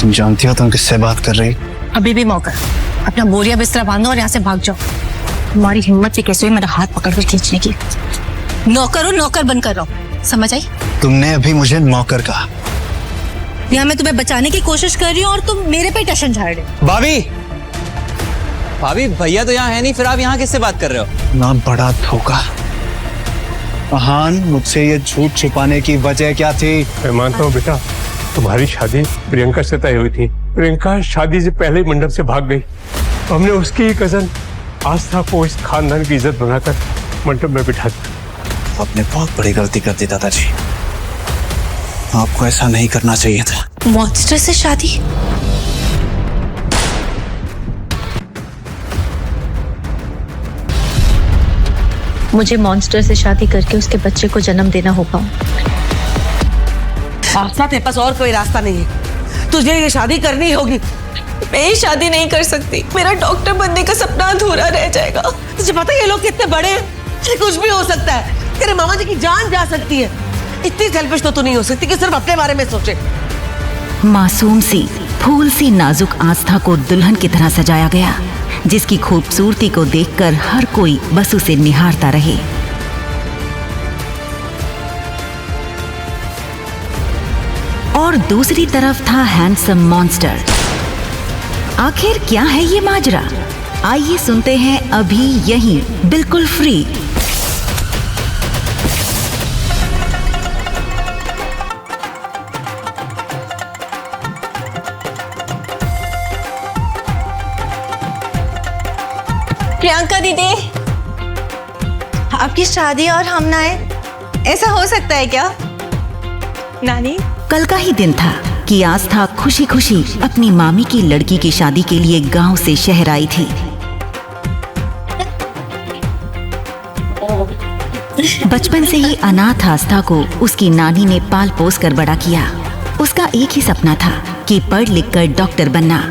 तुम जानती हो तुम किससे बात कर रही? अभी भी मौका, अपना बोरिया बिस्तरा बांधो और यहाँ से भाग जाओ। तुम्हारी हिम्मत भी कैसे हुई मेरा हाथ पकड़कर खींचने की? नौकर हूँ, नौकर बनकर रहो, समझ आई? तुमने अभी मुझे नौकर कहा। यहाँ मैं तुम्हें बचाने की कोशिश कर रही हूँ और तुम मेरे पे टशन झाड़ रहे हो। भाभी, भाभी भैया तो यहाँ है नहीं, फिर आप यहाँ किससे बात कर रहे हो? ना बड़ा धोखा। अहान, मुझसे ये झूठ छुपाने की वजह क्या थी? मैं मानता हूँ बेटा, तुम्हारी शादी प्रियंका से तय हुई थी। प्रियंका शादी से पहले मंडप से भाग गई। हमने उसकी ही कजन आस्था को इस खानदान की इज्जत बनाकर मंडप में बिठा दिया। आपने बहुत बड़ी गलती कर दी दादाजी। आपको ऐसा नहीं करना चाहिए था। मॉन्स्टर से शादी? मुझे मॉन्स्टर से शादी करके उसके बच्चे को जन्म देना होगा। आस्था, तेरे पास और कोई रास्ता नहीं है, तुझे ये शादी करनी होगी। मैं ये शादी नहीं कर सकती, मेरा डॉक्टर बनने का सपना अधूरा रह जाएगा। तुझे पता है ये लोग कितने बड़े हैं? कुछ भी हो सकता है, तेरे मामा जी की जान जा सकती है। इतनी सेल्फिश तो तू नहीं हो सकती कि सिर्फ अपने बारे में सोचे। मासूम सी, फूल सी नाजुक आस्था को दुल्हन की तरह सजाया गया, जिसकी खूबसूरती को देखकर हर कोई बस उसे निहारता रहे। और दूसरी तरफ था हैंडसम मॉन्स्टर। आखिर क्या है ये माजरा? आइए सुनते हैं अभी यहीं, बिल्कुल फ्री। प्रियंका दीदी, आपकी शादी और हम ना आए, ऐसा हो सकता है क्या? नानी, कल का ही दिन था कि आस्था खुशी खुशी अपनी मामी की लड़की की शादी के लिए गांव से शहर आई थी। बचपन से ही अनाथ आस्था को उसकी नानी ने पाल पोस कर बड़ा किया। उसका एक ही सपना था कि पढ़ लिख कर डॉक्टर बनना।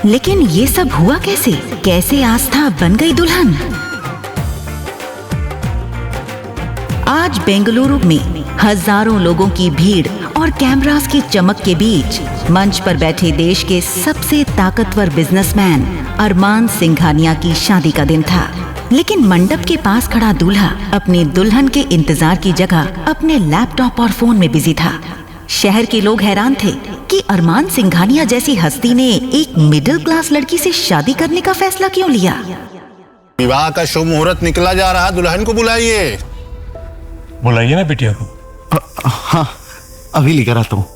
लेकिन ये सब हुआ कैसे? कैसे आस्था बन गई दुल्हन? आज बेंगलुरु में हजारों लोगों की भीड़ और कैमरास की चमक के बीच मंच पर बैठे देश के सबसे ताकतवर बिजनेसमैन अरमान सिंघानिया की शादी का दिन था। लेकिन मंडप के पास खड़ा दूल्हा अपनी दुल्हन के इंतजार की जगह अपने लैपटॉप और फोन में बिजी था। शहर के लोग हैरान थे कि अरमान सिंघानिया जैसी हस्ती ने एक मिडिल क्लास लड़की से शादी करने का फैसला क्यों लिया। विवाह का शुभ मुहूर्त निकला जा रहा, दुल्हन को बुलाइए। बुलाइए ना बिटिया को। हाँ, अभी लेकर आता हूँ।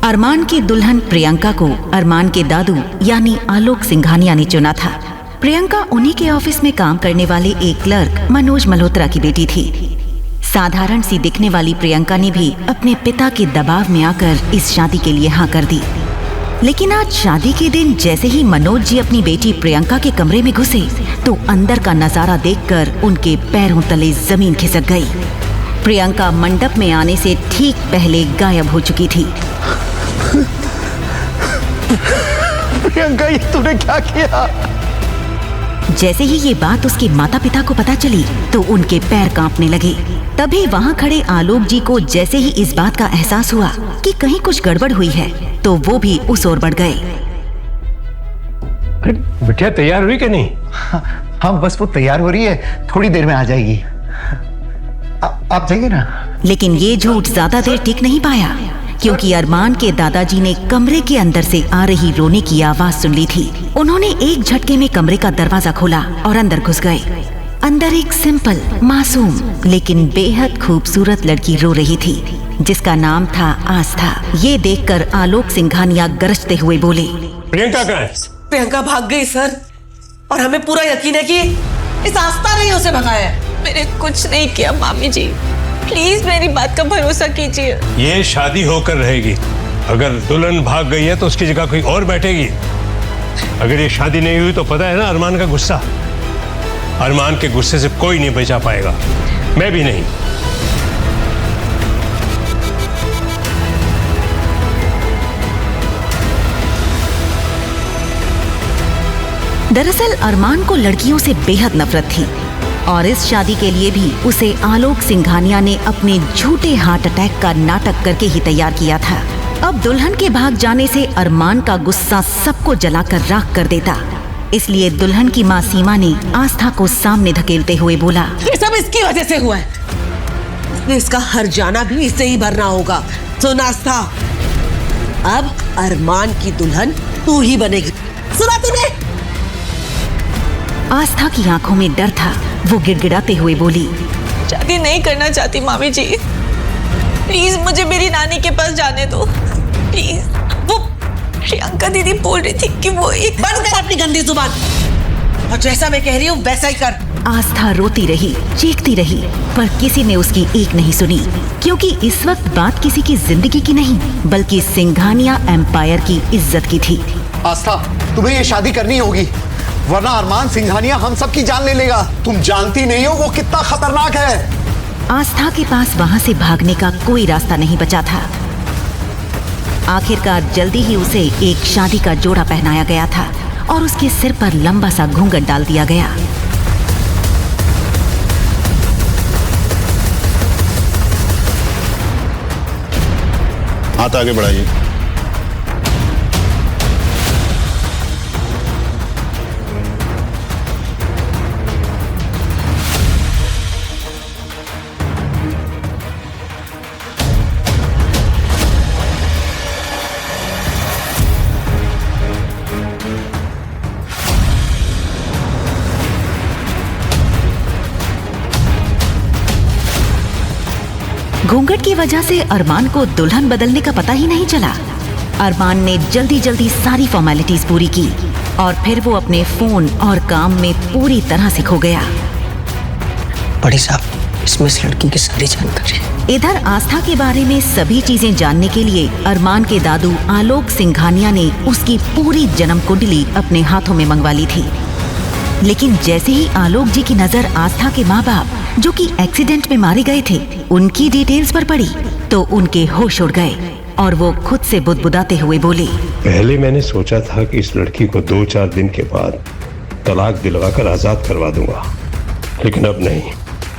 अरमान की दुल्हन प्रियंका को अरमान के दादू यानी आलोक सिंघानिया ने चुना था। प्रियंका उन्हीं के ऑफिस में काम करने वाले एक क्लर्क मनोज मल्होत्रा की बेटी थी। साधारण सी दिखने वाली प्रियंका ने भी अपने पिता के दबाव में आकर इस शादी के लिए हाँ कर दी। लेकिन आज शादी के दिन जैसे ही मनोज जी अपनी बेटी प्रियंका के कमरे में घुसे तो अंदर का नजारा देखकर उनके पैरों तले जमीन खिसक गई। प्रियंका मंडप में आने से ठीक पहले गायब हो चुकी थी। प्रियंका, ये तूने क्या किया? जैसे ही ये बात उसके माता पिता को पता चली तो उनके पैर कांपने लगे। तभी वहाँ खड़े आलोक जी को जैसे ही इस बात का एहसास हुआ कि कहीं कुछ गड़बड़ हुई है तो वो भी उस ओर बढ़ गए। बिटिया तैयार हुई कि नहीं? हाँ, बस वो तैयार हो रही है, थोड़ी देर में आ जाएगी। आप जाइए ना। लेकिन ये झूठ ज्यादा देर टिक नहीं पाया, क्योंकि अरमान के दादाजी ने कमरे के अंदर से आ रही रोने की आवाज सुन ली थी। उन्होंने एक झटके में कमरे का दरवाजा खोला और अंदर घुस गए। अंदर एक सिंपल, मासूम लेकिन बेहद खूबसूरत लड़की रो रही थी, जिसका नाम था आस्था। ये देखकर आलोक सिंघानिया गरजते हुए बोले, प्रियंका कहाँ है? प्रियंका भाग गई सर, और हमें पूरा यकीन है कि इस आस्था ने उसे भगाया है। मैंने कुछ नहीं किया मामी जी, प्लीज मेरी बात का भरोसा कीजिए। ये शादी होकर रहेगी। अगर दुल्हन भाग गई है तो उसकी जगह कोई और बैठेगी। अगर ये शादी नहीं हुई तो पता है ना अरमान का गुस्सा। अरमान के गुस्से से कोई नहीं बचा पाएगा, मैं भी नहीं। दरअसल अरमान को लड़कियों से बेहद नफरत थी और इस शादी के लिए भी उसे आलोक सिंघानिया ने अपने झूठे हार्ट अटैक का नाटक करके ही तैयार किया था। अब दुल्हन के भाग जाने से अरमान का गुस्सा सबको जलाकर राख कर देता, इसलिए दुल्हन की माँ सीमा ने आस्था को सामने धकेलते हुए बोला, ये सब इसकी वजह से हुआ है। इसका हर जाना भी इससे ही भरना होगा। सुन आस्था, अब अरमान की दुल्हन तू ही बनेगी। सुना तूने? आस्था की आंखों में डर था। वो गिड़गिड़ाते हुए बोली, शादी नहीं करना चाहती मामी जी, प्लीज मुझे मेरी नानी के पास जाने दो प्लीज। वो प्रियंका दीदी बोल रही थी कि वो एक बंद कर अपनी गंदी जुबान, और जैसा मैं कह रही हूँ वैसा ही कर। आस्था रोती रही, चीखती रही, पर किसी ने उसकी एक नहीं सुनी, क्योंकि इस वक्त बात किसी की जिंदगी की नहीं बल्कि सिंघानिया एम्पायर की इज्जत की थी। आस्था, तुम्हें ये शादी करनी होगी, वरना अरमान सिंघानिया हम सब की जान ले लेगा। तुम जानती नहीं हो वो कितना खतरनाक है। आस्था के पास वहां से भागने का कोई रास्ता नहीं बचा था। आखिरकार जल्दी ही उसे एक शादी का जोड़ा पहनाया गया था और उसके सिर पर लंबा सा घूंघट डाल दिया गया। हाथ आगे बढ़ाइए। घूंघट की वजह से अरमान को दुल्हन बदलने का पता ही नहीं चला। अरमान ने जल्दी जल्दी सारी फॉर्मेलिटीज पूरी की और फिर वो अपने फोन और काम में पूरी तरह से खो गया। बड़ी साहब, इसमें इस लड़की की सारी जानकारी। इधर आस्था के बारे में सभी चीजें जानने के लिए अरमान के दादू आलोक सिंघानिया ने उसकी पूरी जन्म कुंडली अपने हाथों में मंगवा ली थी। लेकिन जैसे ही आलोक जी की नजर आस्था के माँ बाप जो कि एक्सीडेंट में मारे गए थे उनकी डिटेल्स पर पड़ी तो उनके होश उड़ गए और वो खुद से बुदबुदाते हुए बोले, पहले मैंने सोचा था कि इस लड़की को 2-4 दिन के बाद तलाक दिलवाकर आजाद करवा दूंगा, लेकिन अब नहीं।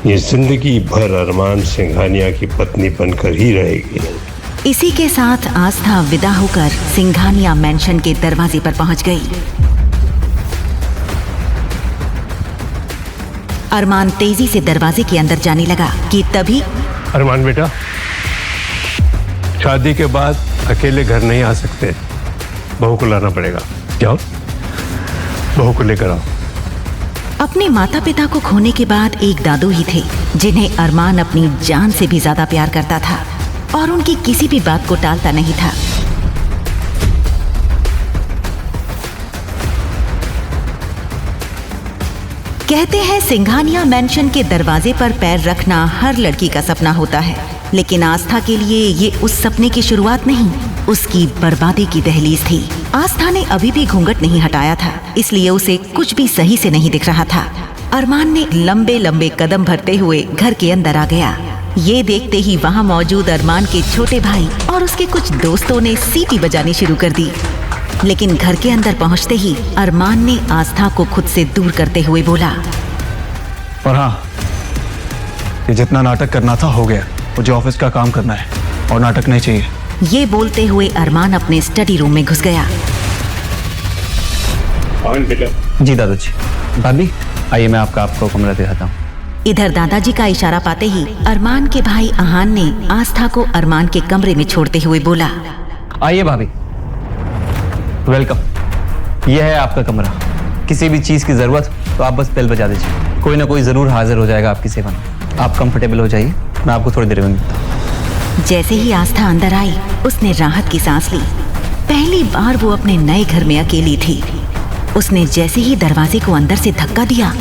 ये जिंदगी भर अरमान सिंघानिया की पत्नी बनकर ही रहेगी। इसी के साथ आस्था विदा होकर सिंघानिया मैंशन के दरवाजे पर पहुंच गई। अरमान तेजी से दरवाजे के अंदर जाने लगा कि तभी अरमान बेटा, शादी के बाद अकेले घर नहीं आ सकते, बहू को लाना पड़ेगा। जाओ, बहू को लेकर आओ। अपने माता पिता को खोने के बाद एक दादू ही थे जिन्हें अरमान अपनी जान से भी ज्यादा प्यार करता था और उनकी किसी भी बात को टालता नहीं था। कहते हैं सिंघानिया मैंशन के दरवाजे पर पैर रखना हर लड़की का सपना होता है, लेकिन आस्था के लिए ये उस सपने की शुरुआत नहीं, उसकी बर्बादी की दहलीज थी। आस्था ने अभी भी घूंघट नहीं हटाया था, इसलिए उसे कुछ भी सही से नहीं दिख रहा था। अरमान ने लंबे लंबे कदम भरते हुए घर के अंदर आ गया। ये देखते ही वहाँ मौजूद अरमान के छोटे भाई और उसके कुछ दोस्तों ने सीटी बजानी शुरू कर दी। लेकिन घर के अंदर पहुंचते ही अरमान ने आस्था को खुद से दूर करते हुए बोला, और हाँ, ये जितना नाटक करना था हो गया, मुझे ऑफिस का काम करना है और नाटक नहीं चाहिए। ये बोलते हुए अरमान अपने स्टडी रूम में घुस गया। जी दादाजी। भाभी आइए, मैं आपको कमरा दिखाता हूँ। इधर दादाजी का इशारा पाते ही अरमान के भाई आहान ने आस्था को अरमान के कमरे में छोड़ते हुए बोला, आइए भाभी, वेलकम। यह है आपका कमरा। किसी भी चीज की जरूरत तो आप बस बेल बजा दीजिए, कोई ना कोई जरूर हाजिर हो जाएगा आपकी सेवा में। आप कंफर्टेबल हो जाइए, मैं आपको थोड़ी देर में मिलता हूँ। जैसे ही आस्था अंदर आई उसने राहत की सांस ली। पहली बार वो अपने नए घर में अकेली थी। उसने जैसे ही दरवाजे को अंदर से धक्का दिया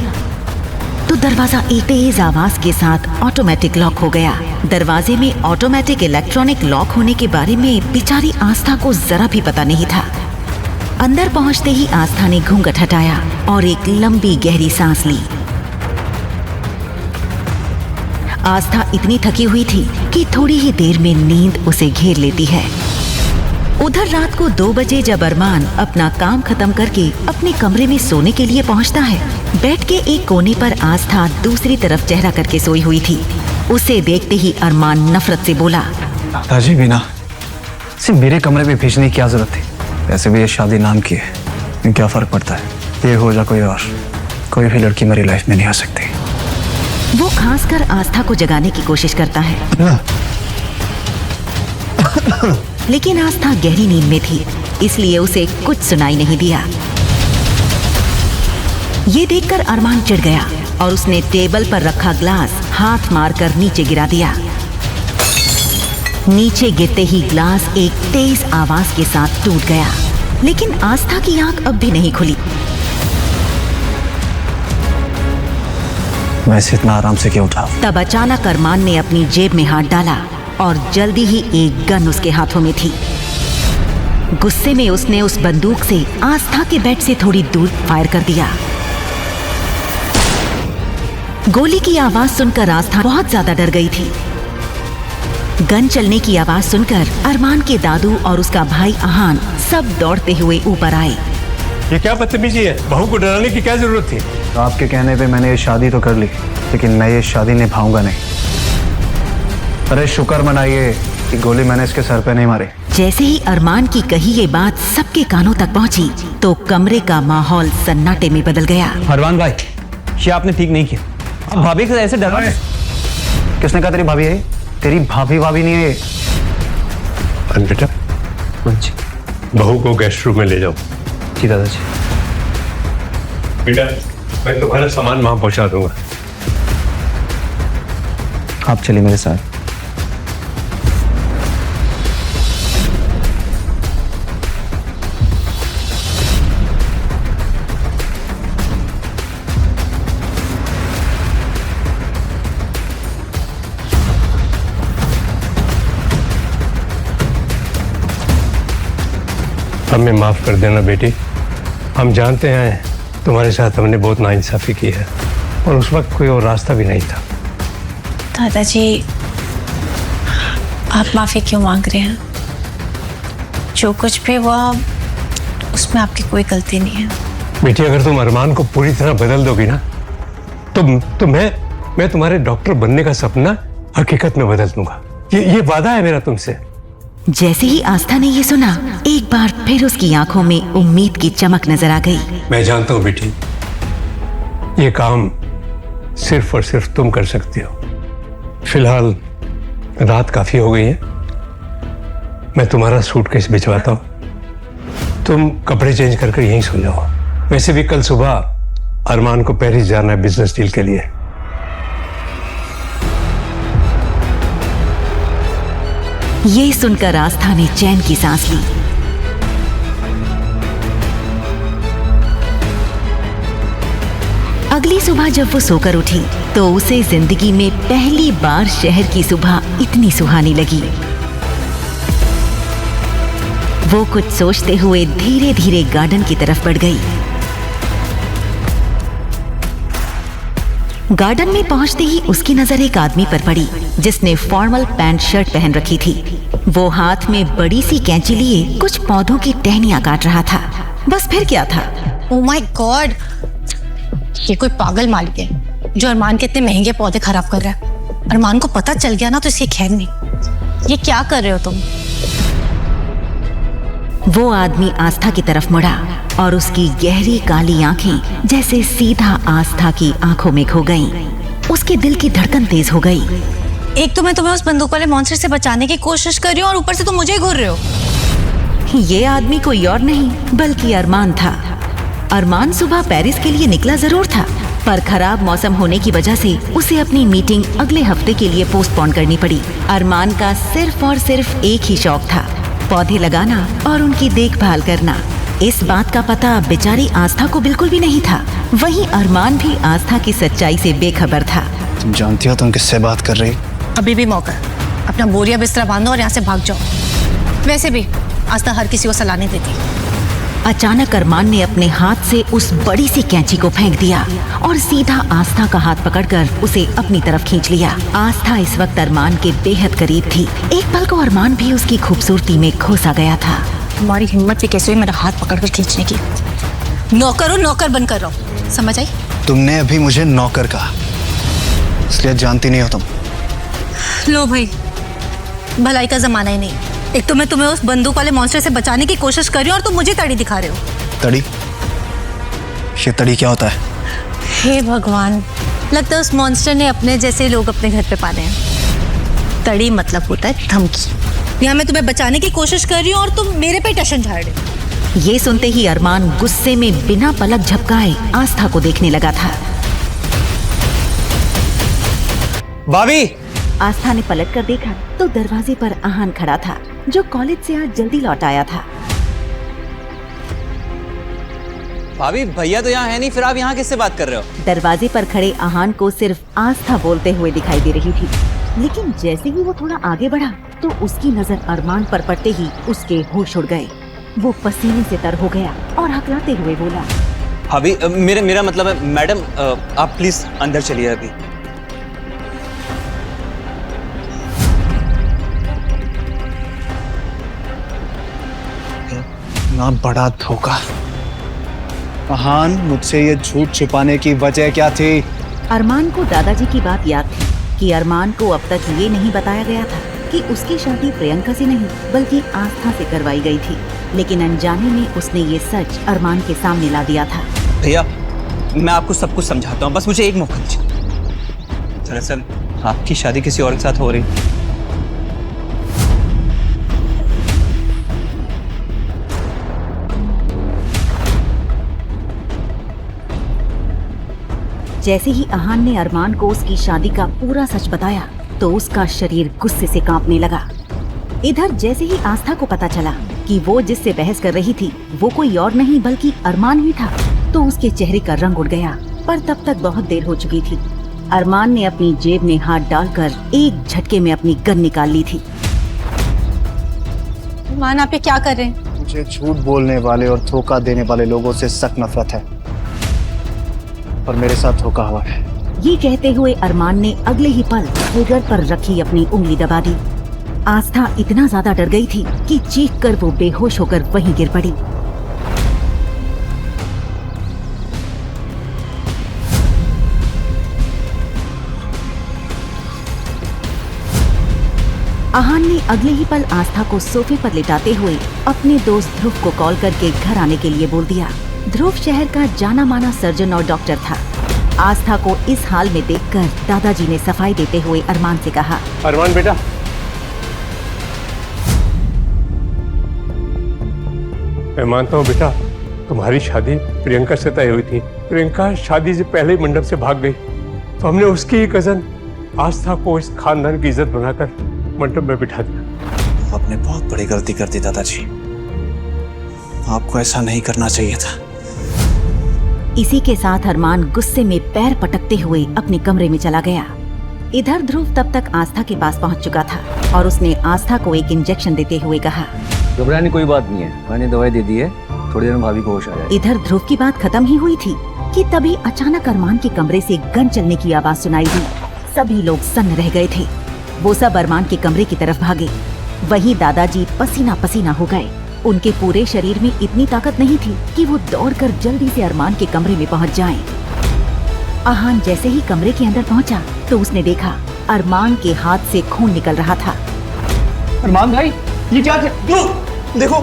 तो दरवाजा एक तेज आवाज के साथ ऑटोमेटिक लॉक हो गया। दरवाजे में ऑटोमेटिक इलेक्ट्रॉनिक लॉक होने के बारे में बेचारी आस्था को जरा भी पता नहीं था। अंदर पहुंचते ही आस्था ने घूंघट हटाया और एक लंबी गहरी सांस ली। आस्था इतनी थकी हुई थी कि थोड़ी ही देर में नींद उसे घेर लेती है। उधर रात को 2 बजे जब अरमान अपना काम खत्म करके अपने कमरे में सोने के लिए पहुंचता है, बेड के एक कोने पर आस्था दूसरी तरफ चेहरा करके सोई हुई थी। उसे देखते ही अरमान नफरत से बोला, दादाजी बिना सिर्फ मेरे कमरे में भेजने की क्या जरूरत थी? वैसे भी ये शादी नाम की है, क्या फर्क पड़ता है? ये हो जा कोई और, कोई भी लड़की मेरी लाइफ में नहीं आ सकती। वो खासकर आस्था को जगाने की कोशिश करता है, लेकिन आस्था गहरी नींद में थी, इसलिए उसे कुछ सुनाई नहीं दिया। ये देखकर अरमान चिढ़ गया और उसने टेबल पर रखा ग्लास हाथ मारकर नीचे गिरा दिया। नीचे गिरते ही ग्लास एक तेज आवाज के साथ टूट गया, लेकिन आस्था की आंख अब भी नहीं खुली। मैं इसे इतना आराम से क्यों उठा? तब अचानक अरमान ने अपनी जेब में हाथ डाला और जल्दी ही एक गन उसके हाथों में थी। गुस्से में उसने उस बंदूक से आस्था के बेड से थोड़ी दूर फायर कर दिया। गोली की आवाज सुनकर आस्था बहुत ज्यादा डर गई थी। गन चलने की आवाज सुनकर अरमान के दादू और उसका भाई अहान सब दौड़ते हुए ऊपर आए। ये क्या बदतमीजी है? बहू को डराने की क्या जरूरत थी? तो आपके कहने पे मैंने ये शादी तो कर ली, लेकिन मैं ये शादी निभाऊंगा नहीं। अरे शुक्र मनाइए कि गोली मैंने इसके सर पे नहीं मारी। जैसे ही अरमान की कही ये बात सबके कानों तक पहुंची तो कमरे का माहौल सन्नाटे में बदल गया। अरमान भाई, ये आपने ठीक नहीं किया। अब भाभी को ऐसे डरा। किसने कहा तेरी भाभी है? तेरी भाभी नहीं है। बेटा, बहू को गेस्ट रूम में ले जाओ। जी दादाजी। बेटा, मैं तुम्हारा सामान वहां पहुंचा दूंगा। आप चलिए मेरे साथ। हमें माफ कर देना बेटी, हम जानते हैं तुम्हारे साथ हमने बहुत नाइंसाफी की है और उस वक्त कोई और रास्ता भी नहीं था। दादाजी, आप माफी क्यों मांग रहे हैं? जो कुछ भी हुआ उसमें आपकी कोई गलती नहीं है। बेटी, अगर तुम अरमान को पूरी तरह बदल दोगी ना तो मैं तुम्हारे डॉक्टर बनने का सपना हकीकत में बदल दूंगा। ये वादा है मेरा तुमसे। जैसे ही आस्था ने ये सुना, एक बार फिर उसकी आंखों में उम्मीद की चमक नजर आ गई। मैं जानता हूं बेटी, ये काम सिर्फ और सिर्फ तुम कर सकती हो। फिलहाल रात काफी हो गई है, मैं तुम्हारा सूटकेस भिजवाता हूं, तुम कपड़े चेंज करके यहीं सो जाओ। वैसे भी कल सुबह अरमान को पेरिस जाना है बिजनेस डील के लिए। ये सुनकर आस्था ने चैन की सांस ली। अगली सुबह जब वो सोकर उठी तो उसे जिंदगी में पहली बार शहर की सुबह इतनी सुहानी लगी। वो कुछ सोचते हुए धीरे धीरे गार्डन की तरफ बढ़ गई। गार्डन में पहुंचते ही उसकी नजर एक आदमी पर पड़ी जिसने फॉर्मल पैंट शर्ट पहन रखी थी। वो हाथ में बड़ी सी कैंची लिए कुछ पौधों की टहनियां काट रहा था। बस फिर क्या था? ओह माय गॉड, ये कोई पागल मालिक है जो अरमान के इतने महंगे पौधे खराब कर रहा है। अरमान को पता चल गया ना तो इसकी खैर नहीं। ये क्या कर रहे हो तुम? वो आदमी आस्था की तरफ मुड़ा और उसकी गहरी काली आंखें जैसे सीधा आस्था की आंखों में खो गईं। उसके दिल की धड़कन तेज हो गई। एक तो मैं तुम्हें उस बंदूक वाले मॉन्स्टर से बचाने की कोशिश कर रही हूँ और ऊपर से तुम मुझे घूर रहे हो। ये आदमी कोई और नहीं बल्कि अरमान था। अरमान सुबह पेरिस के लिए निकला जरूर था, पर खराब मौसम होने की वजह से उसे अपनी मीटिंग अगले हफ्ते के लिए पोस्टपोन करनी पड़ी। अरमान का सिर्फ और सिर्फ एक ही शौक था, पौधे लगाना और उनकी देखभाल करना। इस बात का पता बेचारी आस्था को बिल्कुल भी नहीं था। वहीं अरमान भी आस्था की सच्चाई से बेखबर था। तुम जानती हो तुम किससे बात कर रही? अभी भी मौका, अपना बोरिया बिस्तरा बांधो और यहाँ से भाग जाओ। वैसे भी आस्था हर किसी को सलाह नहीं देती। अचानक अरमान ने अपने हाथ से उस बड़ी सी कैंची को फेंक दिया और सीधा आस्था का हाथ पकड़कर उसे अपनी तरफ खींच लिया। आस्था इस वक्त अरमान के बेहद करीब थी। एक पल को अरमान भी उसकी खूबसूरती में खोसा गया था। तुम्हारी हिम्मत भी कैसे हुई मेरा हाथ पकड़कर खींचने की? नौकर हो, नौकर बनकर रहो, समझ आई? तुमने अभी मुझे नौकर कहा, इसलिए जानती नहीं हो तुम। लो भाई, भलाई का जमाना ही नहीं। एक तो मैं तुम्हें उस बंदूक वाले मॉन्स्टर से बचाने की कोशिश कर रही हूँ और तुम मुझे तड़ी दिखा रहे हो। तड़ी? ये तड़ी क्या होता है? हे भगवान, लगता है उस मॉन्स्टर ने अपने जैसे लोग अपने घर पे पाले हैं। तड़ी मतलब होता है धमकी। यहाँ मैं तुम्हें बचाने की कोशिश कर रही हूँ और तुम मेरे पे टशन झाड़ रहे हो। ये सुनते ही अरमान गुस्से में बिना पलक झपकाए आस्था को देखने लगा था। भाभी! आस्था ने पलट कर देखा तो दरवाजे पर आहान खड़ा था, जो कॉलेज से आज जल्दी लौट आया था। भाभी, भैया तो यहाँ है नहीं, फिर आप यहाँ किससे बात कर रहे हो? दरवाजे पर खड़े आहान को सिर्फ आस्था बोलते हुए दिखाई दे रही थी, लेकिन जैसे ही वो थोड़ा आगे बढ़ा तो उसकी नजर अरमान पर पड़ते ही उसके होश उड़ गए। वो पसीने से तर हो गया और हकलाते हुए बोला, भाभी, मेरा मतलब है मैडम, आप प्लीज अंदर चलिए अभी। ना बड़ा धोखा। आहान, मुझसे ये झूठ छुपाने की वजह क्या थी? अरमान को दादाजी की बात याद थी कि अरमान को अब तक ये नहीं बताया गया था कि उसकी शादी प्रियंका से नहीं बल्कि आस्था से करवाई गई थी, लेकिन अनजाने में उसने ये सच अरमान के सामने ला दिया था। भैया, मैं आपको सब कुछ समझाता हूँ, बस मुझे एक मौका दीजिए। दरअसल आपकी शादी किसी और के साथ हो रही। जैसे ही आहान ने अरमान को उसकी शादी का पूरा सच बताया तो उसका शरीर गुस्से से कांपने लगा। इधर जैसे ही आस्था को पता चला कि वो जिससे बहस कर रही थी वो कोई और नहीं बल्कि अरमान ही था, तो उसके चेहरे का रंग उड़ गया। पर तब तक बहुत देर हो चुकी थी। अरमान ने अपनी जेब में हाथ डालकर एक झटके में अपनी गन निकाल ली थी। अरमान, आप ये क्या कर रहे हैं? मुझे झूठ बोलने वाले और धोखा देने वाले लोगों से सख्त नफरत है, और मेरे साथ धोखा हुआ है। ये कहते हुए अरमान ने अगले ही पल ट्रिगर पर रखी अपनी उंगली दबा दी। आस्था इतना ज्यादा डर गई थी कि चीख कर वो बेहोश होकर वहीं गिर पड़ी। आहान ने अगले ही पल आस्था को सोफे पर लिटाते हुए अपने दोस्त ध्रुव को कॉल करके घर आने के लिए बोल दिया। ध्रुव शहर का जाना माना सर्जन और डॉक्टर था। आस्था को इस हाल में देखकर दादाजी ने सफाई देते हुए अरमान से कहा, अरमान बेटा, मैं मानता हूँ बेटा, तुम्हारी शादी प्रियंका से तय हुई थी। प्रियंका शादी से पहले मंडप से भाग गई, तो हमने उसकी ही कजन आस्था को इस खानदान की इज्जत बनाकर मंडप में बिठा दिया। आपने बहुत बड़ी गलती कर दी दादाजी, आपको ऐसा नहीं करना चाहिए था। इसी के साथ अरमान गुस्से में पैर पटकते हुए अपने कमरे में चला गया। इधर ध्रुव तब तक आस्था के पास पहुंच चुका था और उसने आस्था को एक इंजेक्शन देते हुए कहा, घबराने कोई बात नहीं है, मैंने दवाई दे दी है, थोड़ी देर में भाभी को होश आ जाएगी। इधर ध्रुव की बात खत्म ही हुई थी कि तभी अचानक अरमान के कमरे से गन चलने की आवाज सुनाई दी। सभी लोग सन्न रह गए थे। वो सब अरमान के कमरे की तरफ भागे। वहीं दादाजी पसीना पसीना हो गए। उनके पूरे शरीर में इतनी ताकत नहीं थी कि वो दौड़कर जल्दी से अरमान के कमरे में पहुंच जाएं। आहान जैसे ही कमरे के अंदर पहुंचा तो उसने देखा अरमान के हाथ से खून निकल रहा था। अरमान भाई, ये क्या देखो।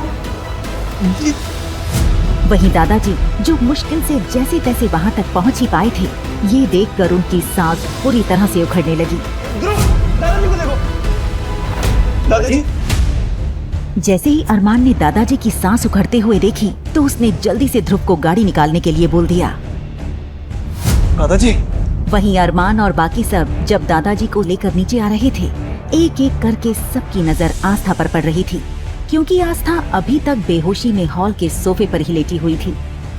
वहीं दादाजी जो मुश्किल से जैसे तैसे वहां तक पहुंच ही पाए थे, ये देखकर उनकी सांस पूरी तरह से उखड़ने लगी। दादाजी को देखो। दादाजी। जैसे ही अरमान ने दादाजी की सांस उखड़ते हुए देखी तो उसने जल्दी से ध्रुव को गाड़ी निकालने के लिए बोल दिया। दादाजी। वहीं अरमान और बाकी सब जब दादाजी को लेकर नीचे आ रहे थे, एक एक करके सबकी नजर आस्था पर पड़ रही थी, क्योंकि आस्था अभी तक बेहोशी में हॉल के सोफे पर ही लेटी हुई थी।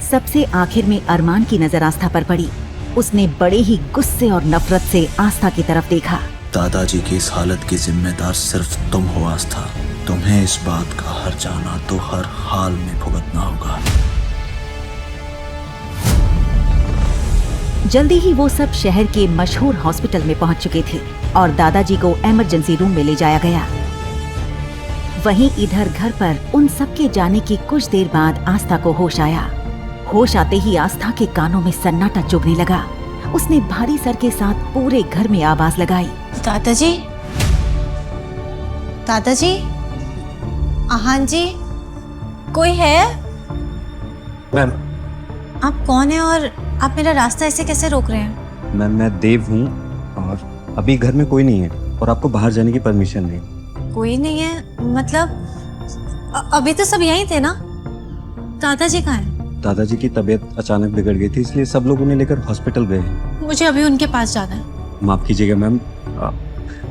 सबसे आखिर में अरमान की नजर आस्था पर पड़ी। उसने बड़े ही गुस्से और नफरत से आस्था की तरफ देखा, दादाजी की इस हालत की जिम्मेदार सिर्फ तुम हो आस्था। तुम्हें इस बात का हर जाना तो हर हाल में भुगतना होगा। जल्दी ही वो सब शहर के मशहूर हॉस्पिटल में पहुंच चुके थे और दादाजी को इमरजेंसी रूम में ले जाया गया। वहीं इधर घर पर उन सबके जाने की कुछ देर बाद आस्था को होश आया। होश आते ही आस्था के कानों में सन्नाटा चुभने लगा। उसने भारी सर के साथ पूरे घर में आवाज लगाई, दादाजी, दादाजी, हाँ जी, कोई है? मैम, आप कौन है और आप मेरा रास्ता ऐसे कैसे रोक रहे हैं? मैम मैं देव हूँ और अभी घर में कोई नहीं है और आपको बाहर जाने की परमिशन नहीं। कोई नहीं है मतलब अभी तो सब यहीं थे ना? दादाजी कहाँ हैं? दादाजी की तबीयत अचानक बिगड़ गई थी, इसलिए सब लोग उन्हें लेकर हॉस्पिटल गए हैं। मुझे अभी उनके पास जाना है। माफ कीजिएगा मैम,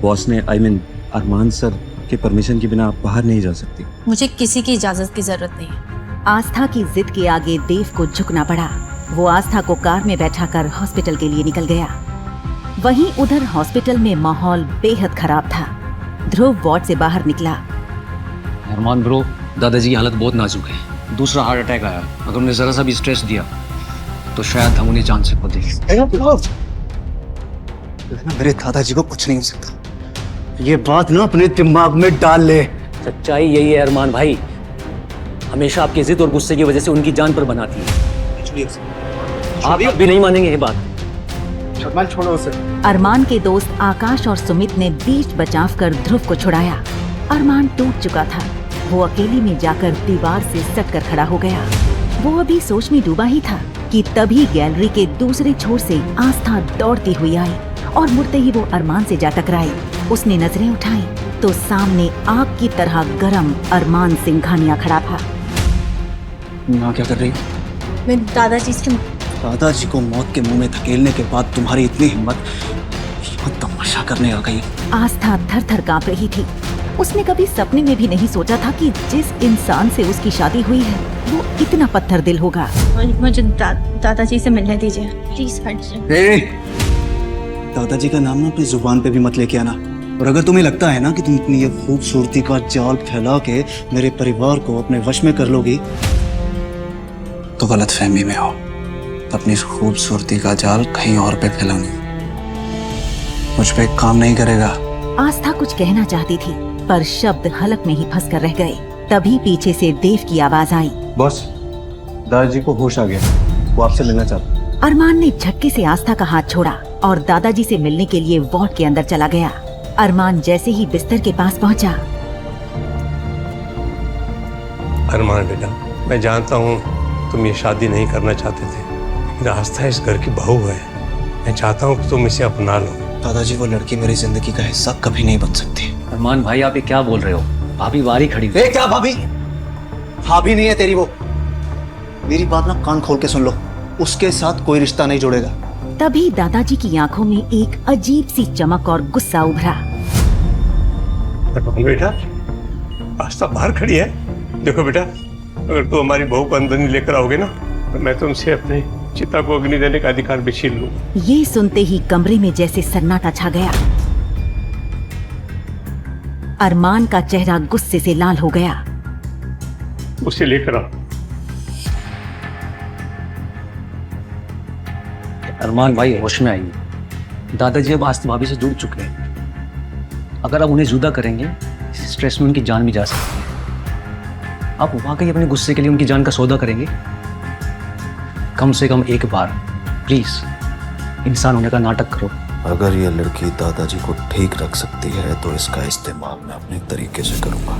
बॉस ने अरमान सर के परमिशन के बिना आप बाहर नहीं जा सकती। मुझे किसी की इजाजत की जरूरत नहीं है। आस्था की जिद के आगे देव को झुकना पड़ा। वो आस्था को कार में बैठाकर हॉस्पिटल के लिए निकल गया। वहीं उधर हॉस्पिटल में माहौल बेहद खराब था। ध्रुव वार्ड से बाहर निकला। अरमान ब्रो, दादाजी की हालत बहुत नाजुक है। दूसरा हार्ट अटैक आया। अगर उन्हें जरा सा भी स्ट्रेस दिया तो शायद हम उन्हें जान से खो दें। मेरे दादाजी को कुछ नहीं हो सकता। ये बात ना अपने दिमाग में डाल ले। सच्चाई यही है अरमान भाई, हमेशा आपकी जिद और गुस्से की वजह से उनकी जान पर बनाती है। आप भी नहीं मानेंगे ये बात। छोड़ो उसे। अरमान के दोस्त आकाश और सुमित ने बीच बचाव कर ध्रुव को छुड़ाया। अरमान टूट चुका था। वो अकेले में जाकर दीवार से सटकर खड़ा हो गया। वो अभी सोच में डूबा ही था कि तभी गैलरी के दूसरे छोर से आस्था दौड़ती हुई आई और मुड़ते ही वो अरमान से जा टकराई। उसने नजरें उठाई तो सामने आग की तरह गरम अरमान सिंघानिया खड़ा था। माँ क्या कर रही? मैं दादाजी से दादाजी को मौत के मुंह में धकेलने के बाद तुम्हारी इतनी हिम्मत, तमाशा करने आ गई। आस्था थर थर कांप रही थी। उसने कभी सपने में भी नहीं सोचा था कि जिस इंसान से उसकी शादी हुई है वो इतना पत्थर दिल होगा। मुझे दादाजी से मिलने दीजिए प्लीज। दादाजी का नाम ना अपनी जुबान पे भी मत लेके आना। और अगर तुम्हें लगता है ना कि तुम अपनी ये खूबसूरती का जाल फैला के मेरे परिवार को अपने वश में कर लोगी तो गलत फहमी में हो। अपनी खूबसूरती का जाल कहीं और पे फैलानी मुझ पे काम नहीं करेगा। आस्था कुछ कहना चाहती थी पर शब्द हलक में ही फंस कर रह गए। तभी पीछे से देव की आवाज आई, बॉस, दादाजी को होश आ गया, वो आपसे मिलना चाहता। अरमान ने झटके से आस्था का हाथ छोड़ा और दादाजी से मिलने के लिए वार्ड के अंदर चला गया। अरमान जैसे ही बिस्तर के पास पहुंचा, अरमान बेटा, मैं जानता हूँ तुम ये शादी नहीं करना चाहते थे, लेकिन आस्था इस घर की बहू है। मैं चाहता हूँ कि तुम इसे अपना लो। दादाजी, वो लड़की मेरी जिंदगी का हिस्सा कभी नहीं बन सकती। अरमान भाई, आप ये क्या बोल रहे हो? भाभी वारी खड़ी हुई। क्या भाभी? भाभी नहीं है तेरी वो। मेरी बात ना कान खोल के सुन लो, उसके साथ कोई रिश्ता नहीं जुड़ेगा। तभी दादाजी की आंखों में एक अजीब सी चमक और गुस्सा उभरा। बेटा, आस्था बाहर खड़ी है। देखो बेटा, अगर तुम हमारी बहू को अंदर नहीं लेकर आओगे ना तो मैं तुमसे अपने चिता को अग्नि देने का अधिकार भी छीन लूंगा। ये सुनते ही कमरे में जैसे सन्नाटा छा गया। अरमान का चेहरा गुस्से से लाल हो गया। उसे लेकर आओ। अरमान भाई होश में आइए। दादाजी अब आस्था भाभी से जुड़ चुके हैं। अगर आप उन्हें जुदा करेंगे, इस स्ट्रेस में उनकी जान भी जा सकती है। आप वाकई अपने गुस्से के लिए उनकी जान का सौदा करेंगे? कम से कम एक बार प्लीज इंसान होने का नाटक करो। अगर ये लड़की दादाजी को ठीक रख सकती है तो इसका इस्तेमाल मैं अपने तरीके से करूंगा।